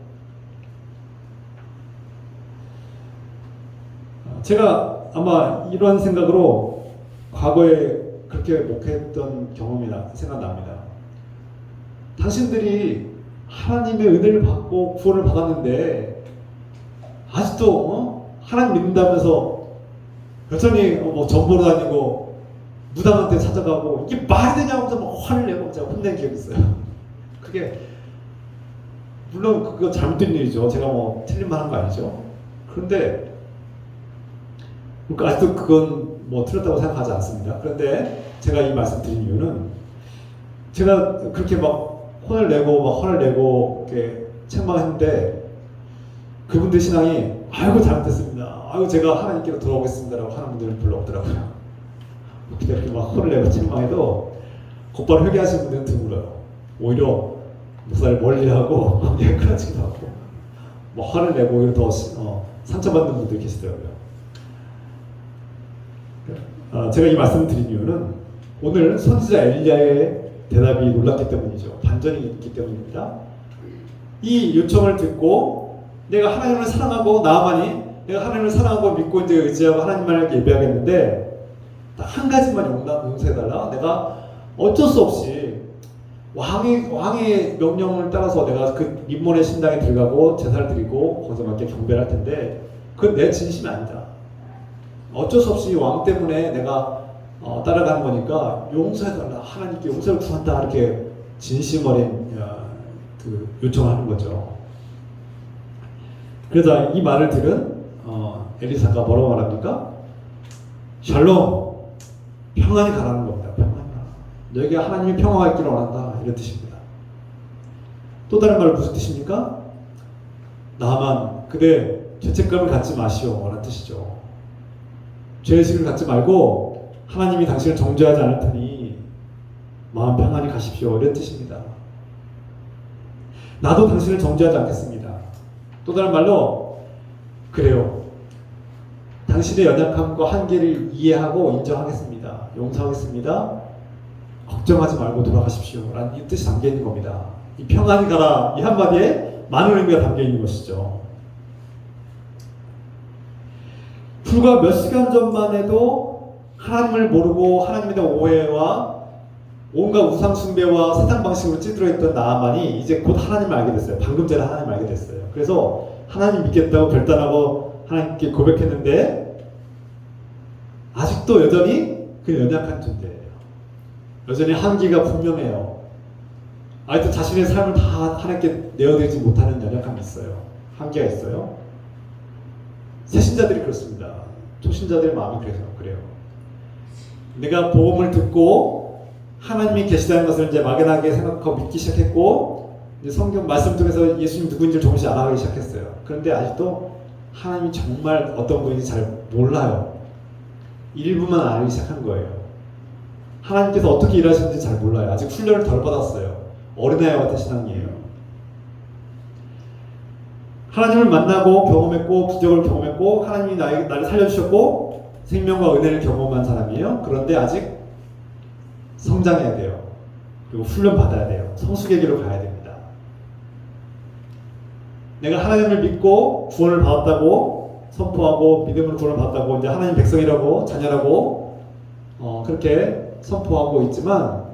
제가 아마 이런 생각으로 과거에 그렇게 목회했던 경험이 생각납니다. 당신들이 하나님의 은혜를 받고 구원을 받았는데 아직도 하나님 믿는다면서 여전히 전보로 다니고 무당한테 찾아가고 이게 말이 되냐고 하면서 막 화를 내고 제가 혼낸 기억이 있어요. 그게 물론 그거 잘못된 일이죠. 제가 틀린 말 한 거 아니죠. 그런데 아직도 그건 틀렸다고 생각하지 않습니다. 그런데 제가 이 말씀 드린 이유는 제가 그렇게 막 화를 내고 이렇게 책망했는데 그분들 신앙이 아이고 잘못했습니다. 아이고 제가 하나님께로 돌아오겠습니다라고 하는 분들은 별로 없더라고요. 그렇게 막 화를 내고 책망해도 곧바로 회개하시는 분들은 드물어요. 오히려 목사를 멀리하고 끌어치기도 하고 화를 내고 오히려 더 상처받는 분들이 계시더라고요. 제가 이 말씀을 드린 이유는 오늘 선지자 엘리야의 대답이 놀랍기 때문이죠. 반전이 있기 때문입니다. 이 요청을 듣고 내가 하나님을 사랑하고 나만이 내가 하나님을 사랑하고 믿고 이제 의지하고 하나님만을 예배하겠는데 딱 한 가지만 용서해달라. 내가 어쩔 수 없이 왕의 명령을 따라서 내가 그 림몬의 신당에 들어가고 제사를 드리고 거기서 맞게 경배를 할 텐데 그건 내 진심이 아니다. 어쩔 수 없이 왕 때문에 내가 따라가는 거니까 용서해달라. 하나님께 용서를 구한다. 이렇게 진심 어린 그 요청을 하는 거죠. 그래서 이 말을 들은 엘리사가 뭐라고 말합니까? 샬롬, 평안이 가라는 겁니다. 평안이 가라. 너에게 하나님의 평화가 있기를 원한다. 이런 뜻입니다. 또 다른 말은 무슨 뜻입니까? 나만 그대 죄책감을 갖지 마시오. 라는 뜻이죠. 죄의식을 갖지 말고 하나님이 당신을 정죄하지 않을 테니 마음 평안히 가십시오. 이런 뜻입니다. 나도 당신을 정죄하지 않겠습니다. 또 다른 말로 그래요. 당신의 연약함과 한계를 이해하고 인정하겠습니다. 용서하겠습니다. 걱정하지 말고 돌아가십시오. 라는 이 뜻이 담겨 있는 겁니다. 이 평안히 가라 이 한마디에 많은 의미가 담겨 있는 것이죠. 불과 몇 시간 전만 해도 하나님을 모르고 하나님에 대한 오해와 온갖 우상 숭배와 세상 방식으로 찌들어 있던 나아만이 이제 곧 하나님을 알게 됐어요. 방금 전에 하나님을 알게 됐어요. 그래서 하나님 믿겠다고 결단하고 하나님께 고백했는데 아직도 여전히 그 연약한 존재예요. 여전히 한계가 분명해요. 아직도 자신의 삶을 다 하나님께 내어드리지 못하는 연약함이 있어요. 한계가 있어요. 새신자들이 그렇습니다. 초신자들의 마음이 그래요. 내가 복음을 듣고 하나님이 계시다는 것을 이제 막연하게 생각하고 믿기 시작했고 이제 성경 말씀 통해서 예수님 누구인지를 조금씩 알아가기 시작했어요. 그런데 아직도 하나님이 정말 어떤 분인지 잘 몰라요. 일부만 알기 시작한 거예요. 하나님께서 어떻게 일하시는지 잘 몰라요. 아직 훈련을 덜 받았어요. 어린아이와 같은 신앙이에요. 하나님을 만나고 경험했고 기적을 경험했고 하나님이 나를 살려주셨고 생명과 은혜를 경험한 사람이에요. 그런데 아직 성장해야 돼요. 그리고 훈련 받아야 돼요. 성숙의 길로 가야 됩니다. 내가 하나님을 믿고 구원을 받았다고 선포하고 믿음으로 구원을 받았다고 이제 하나님 백성이라고 자녀라고 그렇게 선포하고 있지만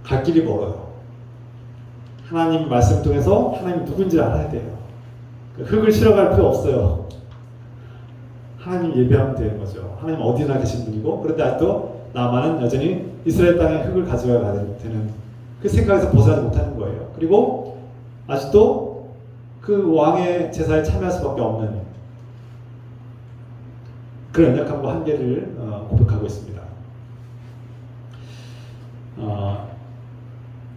갈 길이 멀어요. 하나님 말씀 통해서 하나님이 누군지를 알아야 돼요. 흙을 실어갈 필요 없어요. 하나님 예배하면 되는 거죠. 하나님 어디나 계신 분이고 그런데 아직도 나만은 여전히 이스라엘 땅에 흙을 가져가야 되는 그 생각에서 벗어나지 못하는 거예요. 그리고 아직도 그 왕의 제사에 참여할 수밖에 없는 그런 연약함과 한계를 고백하고 있습니다.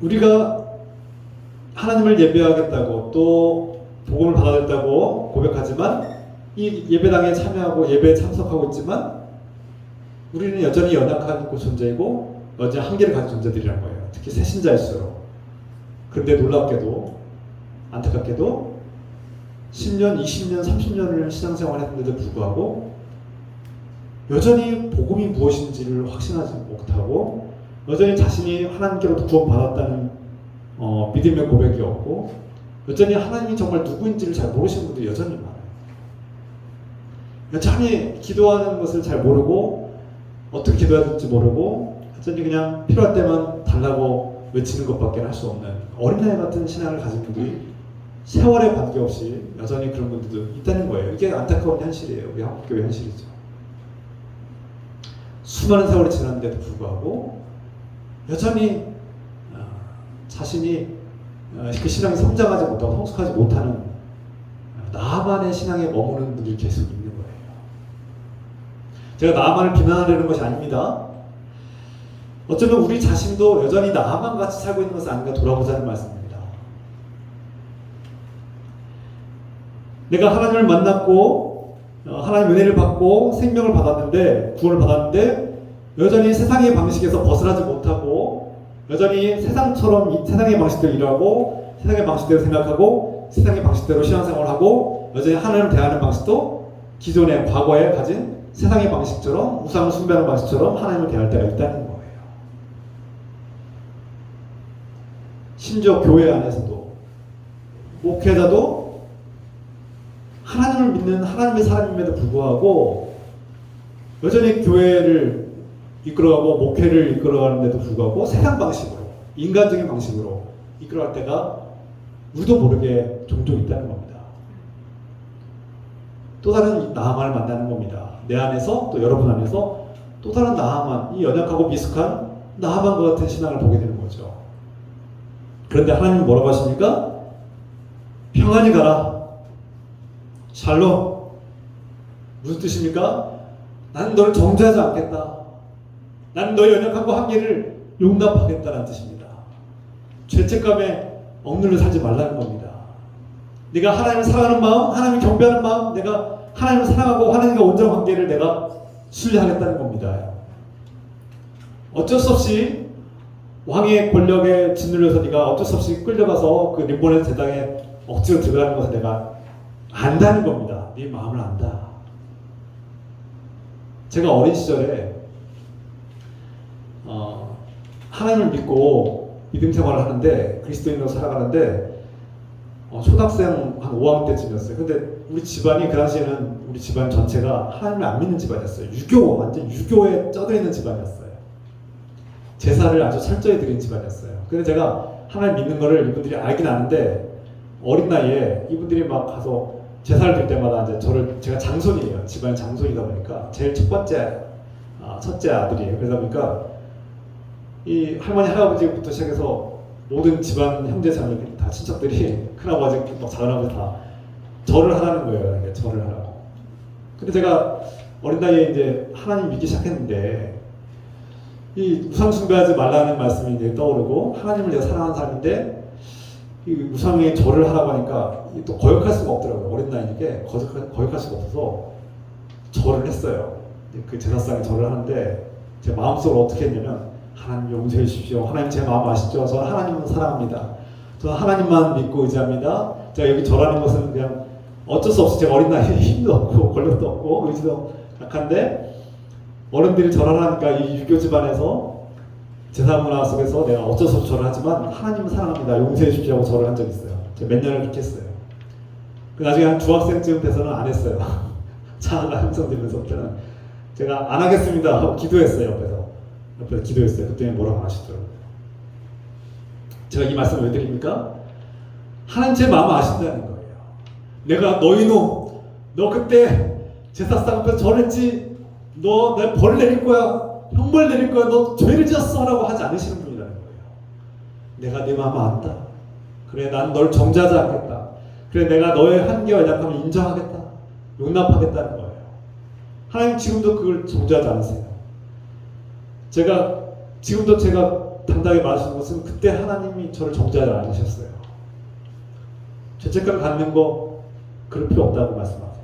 우리가 하나님을 예배하겠다고 또 복음을 받아들였다고 고백하지만 이 예배당에 참여하고 예배에 참석하고 있지만 우리는 여전히 연약한 존재이고 여전히 한계를 가진 존재들이란 거예요. 특히 새신자일수록. 그런데 놀랍게도 안타깝게도 10년, 20년, 30년을 신앙생활을 했는데도 불구하고 여전히 복음이 무엇인지를 확신하지 못하고 여전히 자신이 하나님께로부터 구원받았다는 믿음의 고백이 없고 여전히 하나님이 정말 누구인지를 잘 모르시는 분들이 여전히 많아요. 여전히 기도하는 것을 잘 모르고 어떻게 기도해야 될지 모르고 여전히 그냥 필요할 때만 달라고 외치는 것밖에 할 수 없는 어린아이 같은 신앙을 가진 분들이 세월에 관계없이 여전히 그런 분들도 있다는 거예요. 이게 안타까운 현실이에요. 우리 한국교회 현실이죠. 수많은 세월이 지났는데도 불구하고 여전히 자신이 그 신앙이 성장하지 못하고 성숙하지 못하는 나만의 신앙에 머무는 분들이 계속 있는 거예요. 제가 나만을 비난하려는 것이 아닙니다. 어쩌면 우리 자신도 여전히 나만 같이 살고 있는 것은 아닌가 돌아보자는 말씀입니다. 내가 하나님을 만났고 하나님 은혜를 받고 생명을 받았는데 구원을 받았는데 여전히 세상의 방식에서 벗어나지 못하고 여전히 세상처럼 세상의 방식대로 일하고 세상의 방식대로 생각하고 세상의 방식대로 신앙생활을 하고 여전히 하나님을 대하는 방식도 기존의 과거에 가진 세상의 방식처럼 우상을 숭배하는 방식처럼 하나님을 대할 때가 있다는 거예요. 심지어 교회 안에서도 목회자도 하나님을 믿는 하나님의 사람임에도 불구하고 여전히 교회를 이끌어가고 목회를 이끌어가는데도 불구하고 세상 방식으로 인간적인 방식으로 이끌어갈 때가 우리도 모르게 종종 있다는 겁니다. 또 다른 나만을 만나는 겁니다. 내 안에서 또 여러분 안에서 또 다른 나만, 이 연약하고 미숙한 나만과 같은 신앙을 보게 되는 거죠. 그런데 하나님은 뭐라고 하십니까? 평안히 가라. 샬롬. 무슨 뜻입니까? 나는 너를 정죄하지 않겠다. 나는 너의 연약함과 한계를 용납하겠다는 뜻입니다. 죄책감에 억눌려 살지 말라는 겁니다. 네가 하나님을 사랑하는 마음, 하나님을 경배하는 마음, 내가 하나님을 사랑하고 하나님과 온전한 관계를 내가 순례하겠다는 겁니다. 어쩔 수 없이 왕의 권력에 짓눌려서 네가 어쩔 수 없이 끌려가서 그 림보네 제당에 억지로 들어가는 것을 내가 안다는 겁니다. 네 마음을 안다. 제가 어린 시절에 하나님을 믿고 믿음 생활을 하는데 그리스도인으로 살아가는데 초등학생 한 5학년 때쯤이었어요. 근데 우리 집안이 그 당시에는 우리 집안 전체가 하나님을 안 믿는 집안이었어요. 완전 유교에 쩌들어 있는 집안이었어요. 제사를 아주 철저히 드린 집안이었어요. 근데 제가 하나님 믿는 거를 이분들이 알긴 아는데 어린 나이에 이분들이 막 가서 제사를 드릴 때마다 이제 제가 장손이에요. 집안 장손이다 보니까 제일 첫째 아들이에요. 그러다 보니까 이 할머니 할아버지부터 시작해서 모든 집안 형제 자매 다 친척들이 큰아버지 막 작은아버지 다 절을 하라는 거예요. 절을 하라고. 근데 제가 어린 나이에 이제 하나님 믿기 시작했는데 이 우상 숭배하지 말라는 말씀이 이제 떠오르고 하나님을 내가 사랑하는 사람인데 이 우상에 절을 하라고 하니까 또 거역할 수가 없더라고요. 어린 나이니까 거역할 수가 없어서 절을 했어요. 그 제사상에 절을 하는데 제 마음속으로 어떻게 했냐면 하나님 용서해 주십시오. 하나님 제 마음 아시죠? 저는 하나님을 사랑합니다. 저는 하나님만 믿고 의지합니다. 제가 여기 절하는 것은 그냥 어쩔 수 없이 제가 어린 나이에 힘도 없고 권력도 없고 의지도 약한데 어른들이 절하라니까 이 유교 집안에서 제사 문화 속에서 내가 어쩔 수 없이 절을 하지만 하나님을 사랑합니다. 용서해 주십시오 하고 절을 한 적이 있어요. 제가 몇 년을 그렇게 했어요. 나중에 한 중학생쯤 돼서는 안 했어요. 자아가 형성되면서부터는 제가 안 하겠습니다 하고 기도했어요. 옆에서 기도했어요. 그때 뭐라고 하시더라고요. 제가 이 말씀을 왜 드립니까? 하나님 제 마음 아신다는 거예요. 내가 너 그때 제사상 앞에서 절했지? 너 내 벌 내릴 거야. 형벌 내릴 거야. 너 죄를 지었어 라고 하지 않으시는 분이라는 거예요. 내가 네 마음 안다. 그래 난 널 정죄하지 않겠다. 그래 내가 너의 한계와 연약함을 인정하겠다. 용납하겠다는 거예요. 하나님 지금도 그걸 정죄하지 않으세요. 지금도 제가 당당히 말하시는 것은 그때 하나님이 저를 정죄하지 않으셨어요. 죄책감 갖는 거 그럴 필요 없다고 말씀하세요.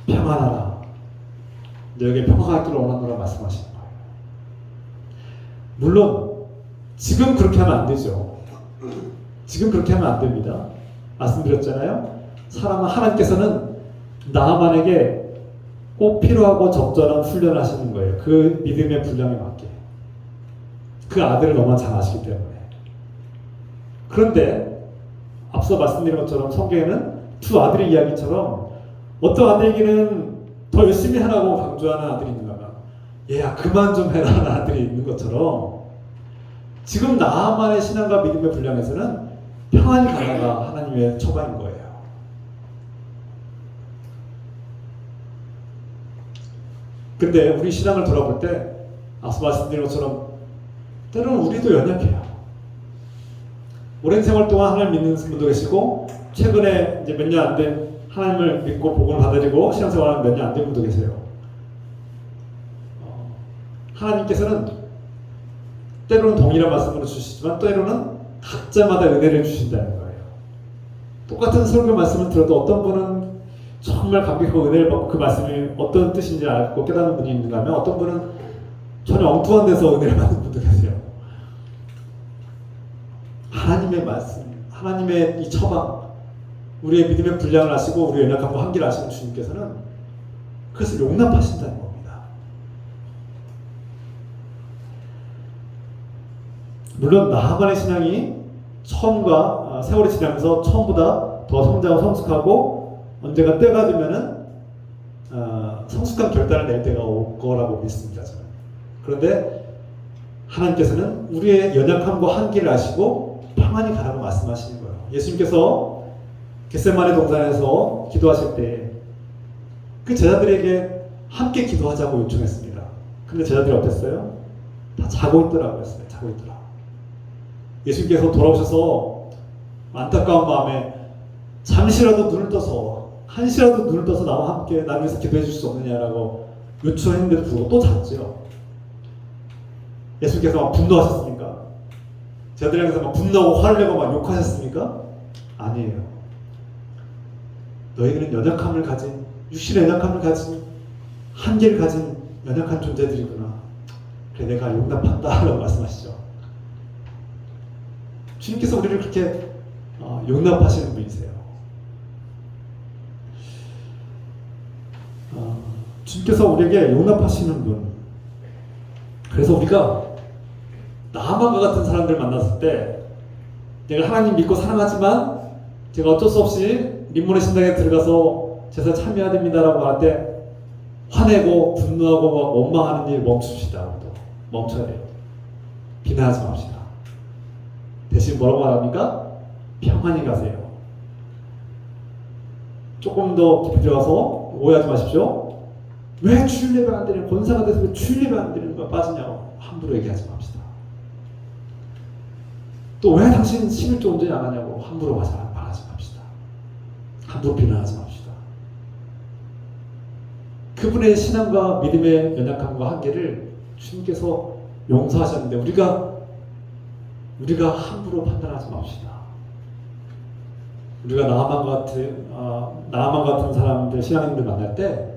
평안하라. 너에게 평화가 있기를 원하노라 말씀하시는 거예요. 물론 지금 그렇게 하면 안 되죠. 지금 그렇게 하면 안 됩니다. 말씀드렸잖아요. 하나님께서는 나아만에게 꼭 필요하고 적절한 훈련을 하시는 거예요. 그 믿음의 분량에 맞게. 그 아들을 너무 잘 아시기 때문에. 그런데 앞서 말씀드린 것처럼 성경에는 두 아들의 이야기처럼 어떤 아들에게는 더 열심히 하라고 강조하는 아들이 있는가 하면 얘야 그만 좀 해라 하는 아들이 있는 것처럼 지금 나만의 신앙과 믿음의 분량에서는 평안이 가다가 하나님의 처방인 거예요. 근데 우리 신앙을 돌아볼 때 앞서 말씀드린 것처럼 때로는 우리도 연약해요. 오랜 세월 동안 하나님 믿는 분도 계시고 최근에 이제 몇 년 안 된 하나님을 믿고 복음을 받아들이고 신앙생활하는 몇 년 안 된 분도 계세요. 하나님께서는 때로는 동일한 말씀으로 주시지만 때로는 각자마다 은혜를 주신다는 거예요. 똑같은 설교 말씀을 들어도 어떤 분은 정말 감격하고 은혜를 받고 그 말씀이 어떤 뜻인지 알고 깨닫는 분이 있는가 하면 어떤 분은 전혀 엉뚱한 데서 은혜를 받는 분도 계세요. 하나님의 말씀, 하나님의 이 처방, 우리의 믿음의 분량을 아시고 우리의 연약함과 한계를 아시는 주님께서는 그것을 용납하신다는 겁니다. 물론 나만의 신앙이 처음과 세월이 지나면서 처음보다 더 성장하고 성숙하고 언젠가 때가 되면은 성숙한 결단을 낼 때가 올 거라고 믿습니다. 저는. 그런데 하나님께서는 우리의 연약함과 한계를 아시고 평안히 가라고 말씀하시는 거예요. 예수님께서 겟세마네 동산에서 기도하실 때 그 제자들에게 함께 기도하자고 요청했습니다. 근데 제자들이 어땠어요? 다 자고 있더라고요. 자고 있더라. 예수님께서 돌아오셔서 안타까운 마음에 잠시라도 눈을 떠서 한시라도 눈을 떠서 나와 함께 나를 위해서 기도해 줄 수 없느냐라고 요청했는데도 불구하고 또 잤죠. 예수님께서 막 분노하셨습니까? 제자들에게서 막 분노하고 화를 내고 막 욕하셨습니까? 아니에요. 너희들은 연약함을 가진 육신의 연약함을 가진 한계를 가진 연약한 존재들이구나. 그래 내가 용납한다 라고 말씀하시죠. 주님께서 우리를 그렇게 용납하시는 분이세요. 주님께서 우리에게 용납하시는 분. 그래서 우리가 나만과 같은 사람들 만났을 때 내가 하나님 믿고 사랑하지만 제가 어쩔 수 없이 민문의 신당에 들어가서 제사 참여해야 됩니다라고 할 때 화내고 분노하고 막 원망하는 일 멈춥시다. 멈춰야 돼요. 비난하지 맙시다. 대신 뭐라고 말합니까? 평안히 가세요. 조금 더 깊이 들어가서 오해하지 마십시오. 왜 주일 예배 안 드리는, 권사가 돼서 왜 주일 예배 안 드리는 거야 빠지냐고 함부로 얘기하지 맙시다. 또 왜 당신 11조 온전히 안 하냐고 함부로 말하지 맙시다. 함부로 비난하지 맙시다. 그분의 신앙과 믿음의 연약함과 한계를 주님께서 용서하셨는데 우리가 함부로 판단하지 맙시다. 우리가 나만 같은 사람들, 신앙인들 만날 때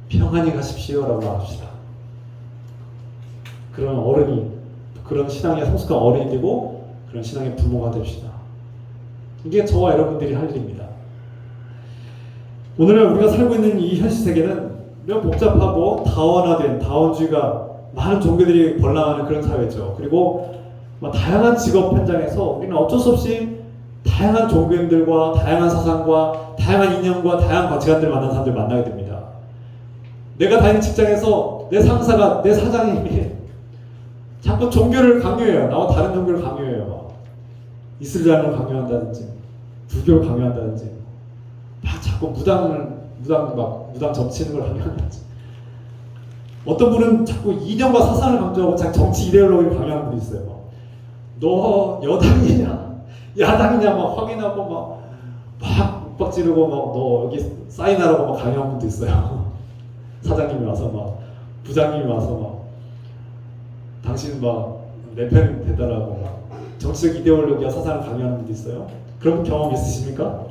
평안히 가십시오라고 말합시다. 그런 어른이, 그런 신앙에 성숙한 어른이 되고 그런 신앙의 부모가 됩시다. 이게 저와 여러분들이 할 일입니다. 오늘날 우리가 살고 있는 이 현실 세계는 매우 복잡하고 다원화된, 다원주의가 많은 종교들이 번성하는 그런 사회죠. 그리고 다양한 직업 현장에서 우리는 어쩔 수 없이 다양한 종교인들과 다양한 사상과 다양한 이념과 다양한 가치관들을 만난 사람들 만나게 됩니다. 내가 다니는 직장에서 내 상사가, 내 사장님이 자꾸 종교를 강요해요. 나와 다른 종교를 강요해요. 이슬람을 강요한다든지 불교를 강요한다든지 막 자꾸 무당 점치는 걸 강요한다든지 어떤 분은 자꾸 이념과 사상을 강조하고 자기 정치 이데올로기를 강요하는 분이 있어요. 너 여당이냐 야당이냐 막 확인하고 막 윽박 지르고 막 너 여기 사인하라고 막 강요하는 분도 있어요. 사장님이 와서 막 부장님이 와서 막 당신 막 내 편 대달하고 막 정치적 이데올로기와 사상을 강요하는 분도 있어요. 그런 경험 있으십니까?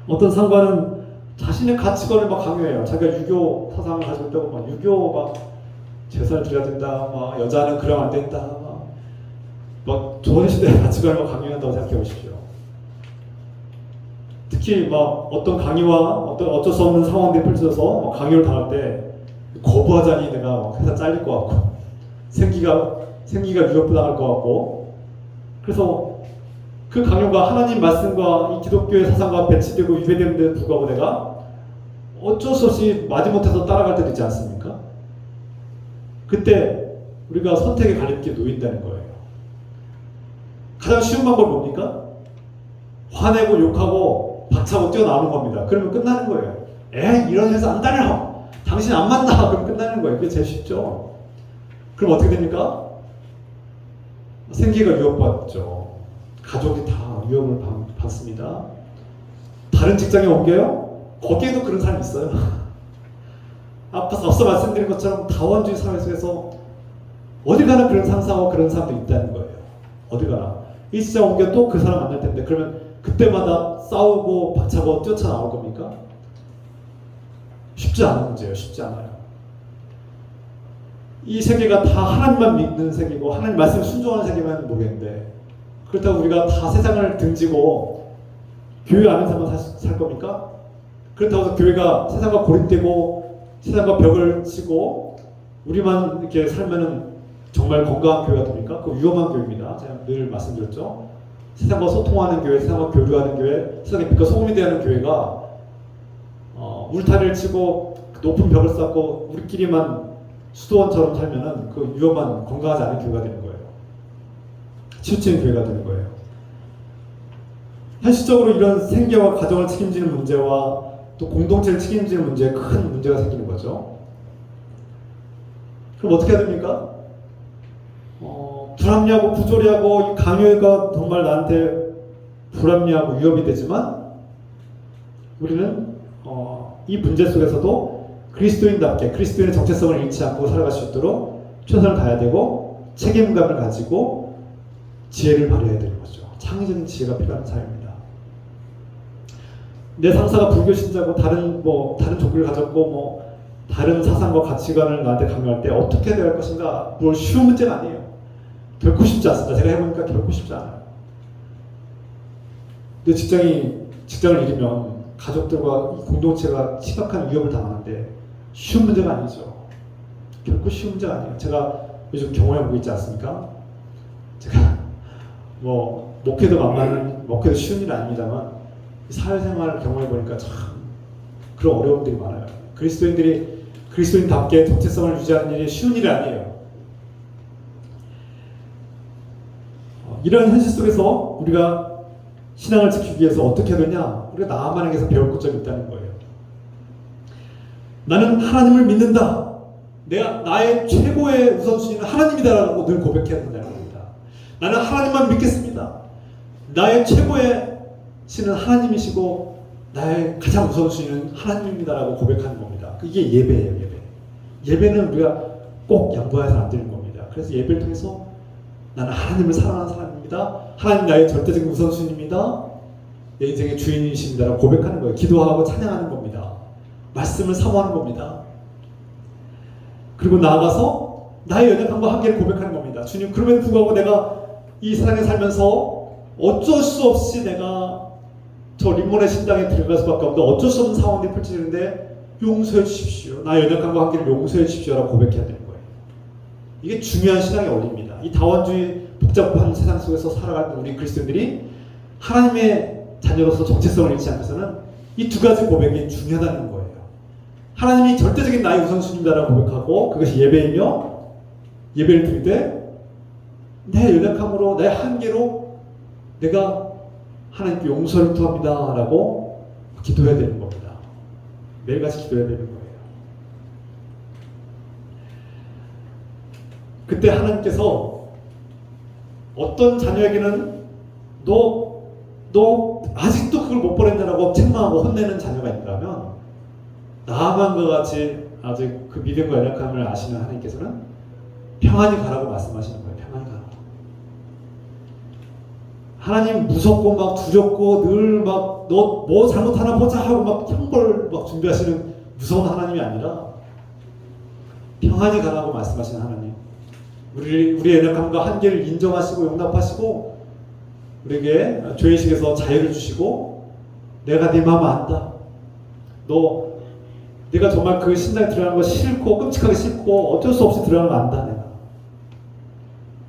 어떤 상관은 자신의 가치관을 막 강요해요. 자기가 유교 사상을 가지고 있다고 막 유교 막 제사를 드려야 된다, 막 여자는 그러면 안 된다, 막 조선시대의 가치관을 막 강요한다고 생각해 보십시오. 특히 막 어떤 강의와 어쩔 수 없는 상황들이 펼쳐져서 막 강요를 당할 때 거부하자니 내가 회사 잘릴 것 같고 생기가 위협당할 것 같고 그래서 그 강요가 하나님 말씀과 이 기독교의 사상과 배치되고 위배되는데 불구하고 내가 어쩔 수 없이 마지못해서 따라갈 때도 있지 않습니까? 그때 우리가 선택의 갈림길에 놓인다는 거예요. 가장 쉬운 방법이 뭡니까? 화내고 욕하고 박차고 뛰어나오는 겁니다. 그러면 끝나는 거예요. 이런 회사 안 다녀! 당신 안 만나! 그럼 끝나는 거예요. 그게 제일 쉽죠. 그럼 어떻게 됩니까? 생계가 위협받죠. 가족이 다 위협을 받습니다. 다른 직장에 옮겨요? 거기에도 그런 사람이 있어요. 앞서 말씀드린 것처럼 다원주의 사회 속에서 어디 가나 그런 상사와 그런 사람도 있다는 거예요. 어디 가나. 이 직장 옮겨 또 그 사람 만날 텐데 그러면 그때마다 싸우고 박차고 뛰어나올 겁니까? 쉽지 않은 문제예요. 쉽지 않아요. 이 세계가 다 하나님만 믿는 세계고 하나님 말씀 순종하는 세계만 모르겠는데 그렇다고 우리가 다 세상을 등지고 교회 안에서만 살 겁니까? 그렇다고 해서 교회가 세상과 고립되고 세상과 벽을 치고 우리만 이렇게 살면은 정말 건강한 교회가 됩니까? 그거 위험한 교회입니다. 제가 늘 말씀드렸죠. 세상과 소통하는 교회, 세상과 교류하는 교회, 세상의 빛과 소금이 되는 교회가 울타리를 치고 높은 벽을 쌓고 우리끼리만 수도원처럼 살면은 그 위험한 건강하지 않은 교회가 되는 거예요. 치우치는 교회가 되는 거예요. 현실적으로 이런 생계와 가정을 책임지는 문제와 또 공동체를 책임지는 문제에 큰 문제가 생기는 거죠. 그럼 어떻게 해야 됩니까? 불합리하고 부조리하고 이 강요가 정말 나한테 불합리하고 위협이 되지만 우리는 이 문제 속에서도 그리스도인답게 그리스도인의 정체성을 잃지 않고 살아갈 수 있도록 최선을 다해야 되고 책임감을 가지고 지혜를 발휘해야 되는 거죠. 창의적인 지혜가 필요한 사회입니다. 내 상사가 불교 신자고 다른 종교를 가졌고 다른 사상과 가치관을 나한테 강요할 때 어떻게 대할 것인가, 뭘 쉬운 문제가 아니에요. 결코 쉽지 않습니다. 제가 해보니까 결코 쉽지 않아요. 근데 직장을 잃으면 가족들과 이 공동체가 심각한 위협을 당하는데 쉬운 문제가 아니죠. 결코 쉬운 문제가 아니에요. 제가 요즘 경험해보고 있지 않습니까? 제가 뭐 목회도 만만한, 목회도 쉬운 일 아닙니다만 사회생활을 경험해보니까 참 그런 어려움들이 많아요. 그리스도인들이 그리스도인답게 정체성을 유지하는 일이 쉬운 일이 아니에요. 이런 현실 속에서 우리가 신앙을 지키기 위해서 어떻게 해야 되냐? 우리가 나아만에게서 배울 것점이 있다는 거예요. 나는 하나님을 믿는다. 나의 최고의 우선순위는 하나님이다라고 늘 고백해야 된다는 겁니다. 나는 하나님만 믿겠습니다. 나의 최고의 신은 하나님이시고 나의 가장 우선순위는 하나님입니다라고 고백하는 겁니다. 이게 예배예요. 예배는 우리가 꼭 양보해서는 안 되는 겁니다. 그래서 예배를 통해서 나는 하나님을 사랑하는 사람입니다. 하나님 나의 절대적인 우선순위입니다. 내 인생의 주인이십니다라고 고백하는 거예요. 기도하고 찬양하는 겁니다. 말씀을 사모하는 겁니다. 그리고 나아가서 나의 연약함과 한계를 고백하는 겁니다. 주님, 그럼에도 불구하고 내가 이 세상에 살면서 어쩔 수 없이 내가 저 림몬의 신당에 들어갈 수밖에 없는데 어쩔 수 없는 상황이 펼쳐지는데 용서해 주십시오. 나의 연약함과 한계를 용서해 주십시오라고 고백해야 되는 거예요. 이게 중요한 신앙의 원리입니다. 이 다원주의 복잡한 세상 속에서 살아가는 우리 그리스도인들이 하나님의 자녀로서 정체성을 잃지 않고서는 이 두 가지 고백이 중요하다는 거예요. 하나님이 절대적인 나의 우선순위다라고 고백하고 그것이 예배이며, 예배를 드릴 때 내 연약함으로, 내 한계로 내가 하나님께 용서를 구합니다 라고 기도해야 되는 겁니다. 매일같이 기도해야 되는 거예요. 그때 하나님께서 어떤 자녀에게는 너 아직도 그걸 못 버렸냐라고 책망하고 혼내는 자녀가 있다면, 나아만과 같이 아직 그 믿음과 연약함을 아시는 하나님께서는 평안히 가라고 말씀하시는 거예요. 평안히 가라. 하나님 무섭고 막 두렵고 늘 막 너 뭐 잘못하나 보자 하고 막 형벌 막 준비하시는 무서운 하나님이 아니라 평안히 가라고 말씀하시는 하나님. 우리의 연약함과 한계를 인정하시고 용납하시고 우리에게 죄의식에서 자유를 주시고, 내가 네 마음 안다. 내가 정말 그 신당에 들어가는 거 싫고 끔찍하게 싫고 어쩔 수 없이 들어가는 거 안다.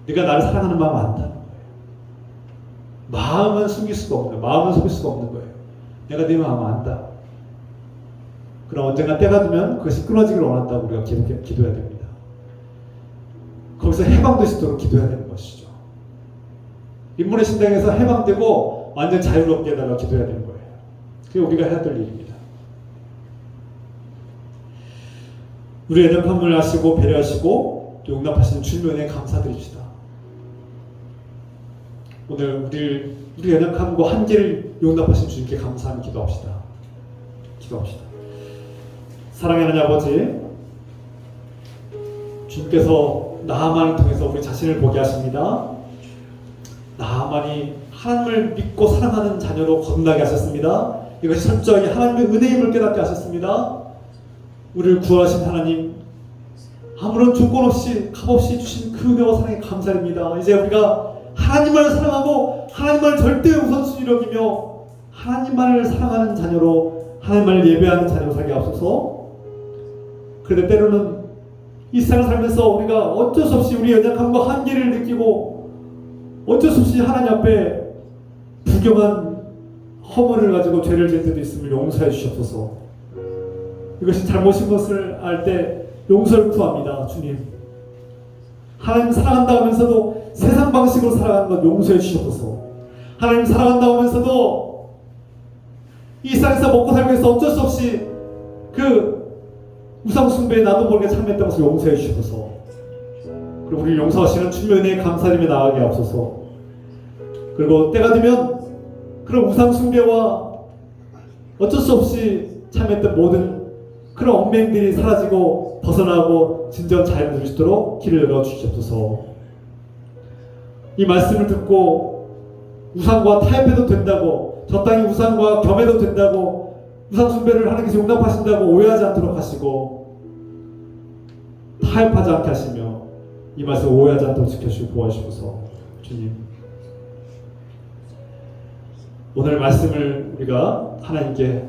네가 나를 사랑하는 마음 안다는 거예요. 마음은 숨길 수가 없는 거예요. 마음은 속일 수가 없는 거예요. 내가 네 마음 안다. 그럼 언젠가 때가 되면 그것이 끊어지기를 원한다고 우리가 기도해야 됩니다. 거기서 해방되시도록 기도해야 되는 것이죠. 인문의 신당에서 해방되고 완전 자유롭게 해달라고 기도해야 되는 거예요. 그게 우리가 해야 될 일입니다. 우리의 연약함을 아시고 배려하시고 용납하시는 주님의 은혜에 감사드립시다. 오늘 우리 연약함과 한계를 용납하신 주님께 감사하며 기도합시다. 사랑하는 하나님 아버지, 주님께서 나아만을 통해서 우리 자신을 보게 하십니다. 나아만이 하나님을 믿고 사랑하는 자녀로 거듭나게 하셨습니다. 이것이 철저하게 하나님의 은혜임을 깨닫게 하셨습니다. 우리를 구하신 하나님, 아무런 조건 없이 값없이 주신 그 은혜와 사랑에 감사드립니다. 이제 우리가 하나님만을 사랑하고 하나님만을 절대 우선순위로 여기며 하나님만을 사랑하는 자녀로, 하나님만을 예배하는 자녀로 살게 하옵소서. 그런데 때로는 이 세상을 살면서 우리가 어쩔 수 없이 우리 연약함과 한계를 느끼고 어쩔 수 없이 하나님 앞에 부정한 허물을 가지고 죄를 지을 때도 있음을 용서해 주시옵소서. 이것이 잘못인 것을 알 때 용서를 구합니다. 주님, 하나님 사랑한다 하면서도 세상 방식으로 살아가는 것 용서해 주시옵소서. 하나님 사랑한다 하면서도 이 세상에서 먹고 살기 위해서 어쩔 수 없이 그 우상 숭배에 나도 모르게 참여했던 것을 용서해 주시옵소서. 그리고 우리를 용서하시는 주님의 은혜에 감사드리며 나아가게 하옵소서. 그리고 때가 되면 그런 우상 숭배와 어쩔 수 없이 참여했던 모든 그런 얽매임들이 사라지고 벗어나고 진정 자유를 누릴 수 있도록 길을 열어주시옵소서. 이 말씀을 듣고 우상과 타협해도 된다고, 저 땅이 우상과 겸해도 된다고, 우상 숭배를 하나님께서 용납하신다고 오해하지 않도록 하시고, 타협하지 않게 하시며 이 말씀 오해하지 않도록 지켜주시고 보호하시옵소서. 주님, 오늘 말씀을 우리가 하나님께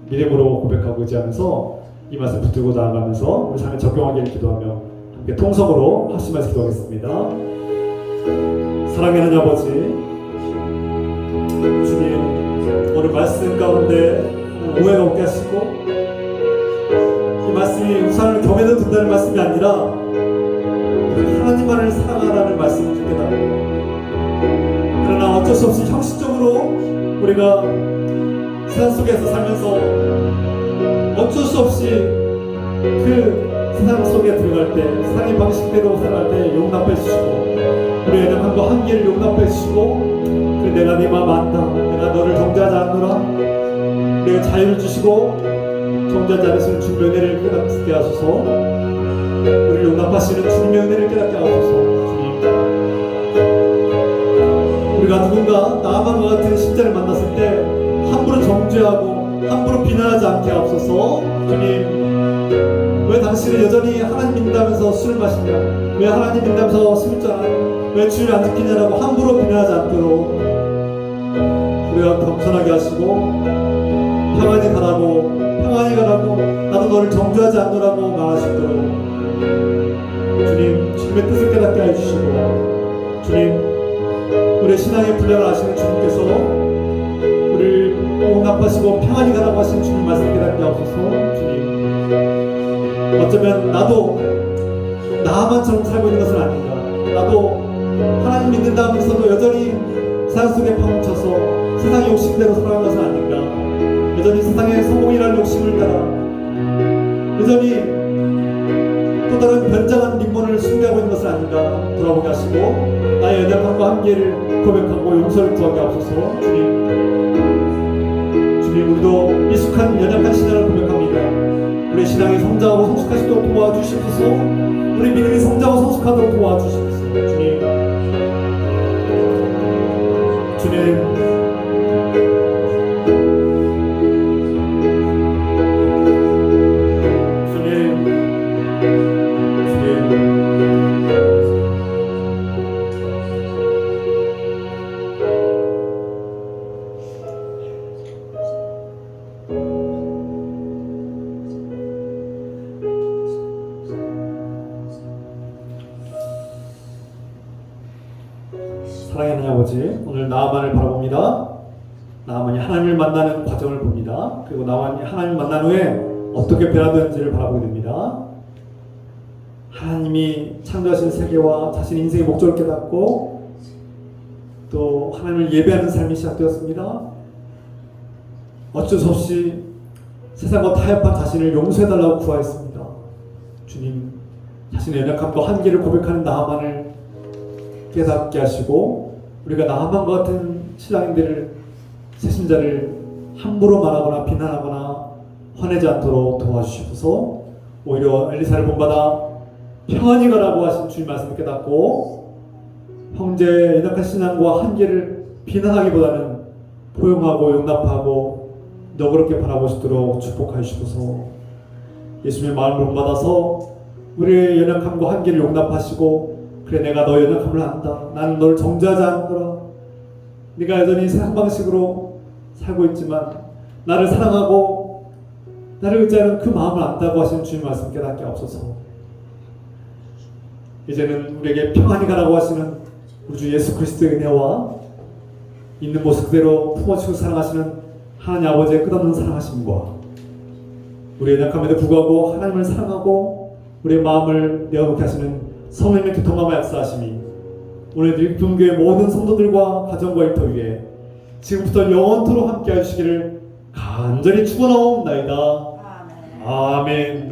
믿음으로 고백하고 의지하면서 이 말씀 붙들고 나아가면서 우리 삶에 적용하기를 기도하며 함께 통성으로 합심해서 기도하겠습니다. 사랑하는 아버지, 주님, 오늘 말씀 가운데 오해가 없게 하시고 이 말씀이 우상을 경외도 된다는 말씀이 아니라 하나님만을 사랑하라는 말씀을 듣게 하고, 그러나 어쩔 수 없이 형식적으로 우리가 세상 속에서 살면서 어쩔 수 없이 그 세상 속에 들어갈 때, 세상의 방식대로 살아갈 때 용납해 주시고 우리의 연약함과 한계를 용납해 주시고, 그래 내가 네 마음 안다, 내가 너를 정죄하지 않노라, 내가 자유를 주시고 정죄하지 않으시는 주님의 은혜를 깨닫게 하소서. 우리를 용납하시는 주님의 은혜를 깨닫게 하소서. 주님, 우리가 누군가 나만과 같은 신자를 만났을 때 함부로 정죄하고 함부로 비난하지 않게 하옵소서. 주님, 왜 당신은 여전히 하나님 믿는다면서 술을 마시냐, 왜 하나님 믿는다면서 술자냐, 왜 주일 안 지키냐라고 함부로 비난하지 않도록 우리가 겸손하게 하시고 평안히 가라고, 평안히 가라고, 나도 너를 정죄하지 않노라고 말하시도록 주님, 주님의 뜻을 깨닫게 해주시고, 주님, 우리의 신앙의 분량을 아시는 주님께서 우리를 용납하시고 평안히 가라고 하신 주님 말씀 깨닫게 하옵소서. 주님, 어쩌면 나도 나만처럼 살고 있는 것은 아닌가, 나도 하나님 믿는다 하면서도 여전히 세상 속에 파묻혀서 세상의 욕심대로 살아가는 것은 아닌가, 여전히 세상의 성공이라는 욕심을 따라 여전히 또 다른 변장한 림본을 숭배하고 있는 것은 아닌가 돌아보게 하시고 나의 연약함과 한계를 고백하고 용서를 구하게 하옵소서. 주님, 우리도 미숙한 연약한 신앙을 고백합니다. 우리의 신앙이 성장하고 성숙하시도록 도와주시옵소서. 우리 믿음이 성장하고 성숙하도록 도와주시옵소서. 주님, 주님, 사랑하는 아버지, 오늘 나아만을 바라봅니다. 나아만이 하나님을 만나는 과정을 봅니다. 그리고 나아만이 하나님을 만난 후에 어떻게 변화되는지를 바라보게 됩니다. 하나님이 창조하신 세계와 자신의 인생의 목적을 깨닫고 또 하나님을 예배하는 삶이 시작되었습니다. 어쩔 수 없이 세상과 타협한 자신을 용서해달라고 구하였습니다. 주님, 자신의 연약함과 한계를 고백하는 나아만을 깨닫게 하시고 우리가 나아만과 같은 신앙인들을, 새신자를 함부로 말하거나 비난하거나 화내지 않도록 도와주시옵소서. 오히려 엘리사를 본받아 평안히 가라고 하신 주님 말씀을 깨닫고 형제의 연약한 신앙과 한계를 비난하기보다는 포용하고 용납하고 너그럽게 바라보시도록 축복하여 주시옵소서. 예수님의 마음을 본받아서 우리의 연약함과 한계를 용납하시고, 그래 내가 너의 연약함을 안다, 나는 너를 정죄하지 않노라, 네가 여전히 세상 방식으로 살고 있지만 나를 사랑하고 나를 의지하는 그 마음을 안다고 하시는 주님 말씀 깨닫게 하옵소서. 이제는 우리에게 평안히 가라고 하시는 우리 주 예수 그리스도의 은혜와 있는 모습 그대로 품어주고 사랑하시는 하나님 아버지의 끝없는 사랑하심과 우리의 약함에도 불구하고 하나님을 사랑하고 우리의 마음을 내어놓게 하시는 성령의 교통함과 역사하심이 오늘 일품교회 모든 성도들과 가정과 일터 위에 지금부터 영원토록 함께 해주시기를 간절히 축원하옵나이다. 아멘.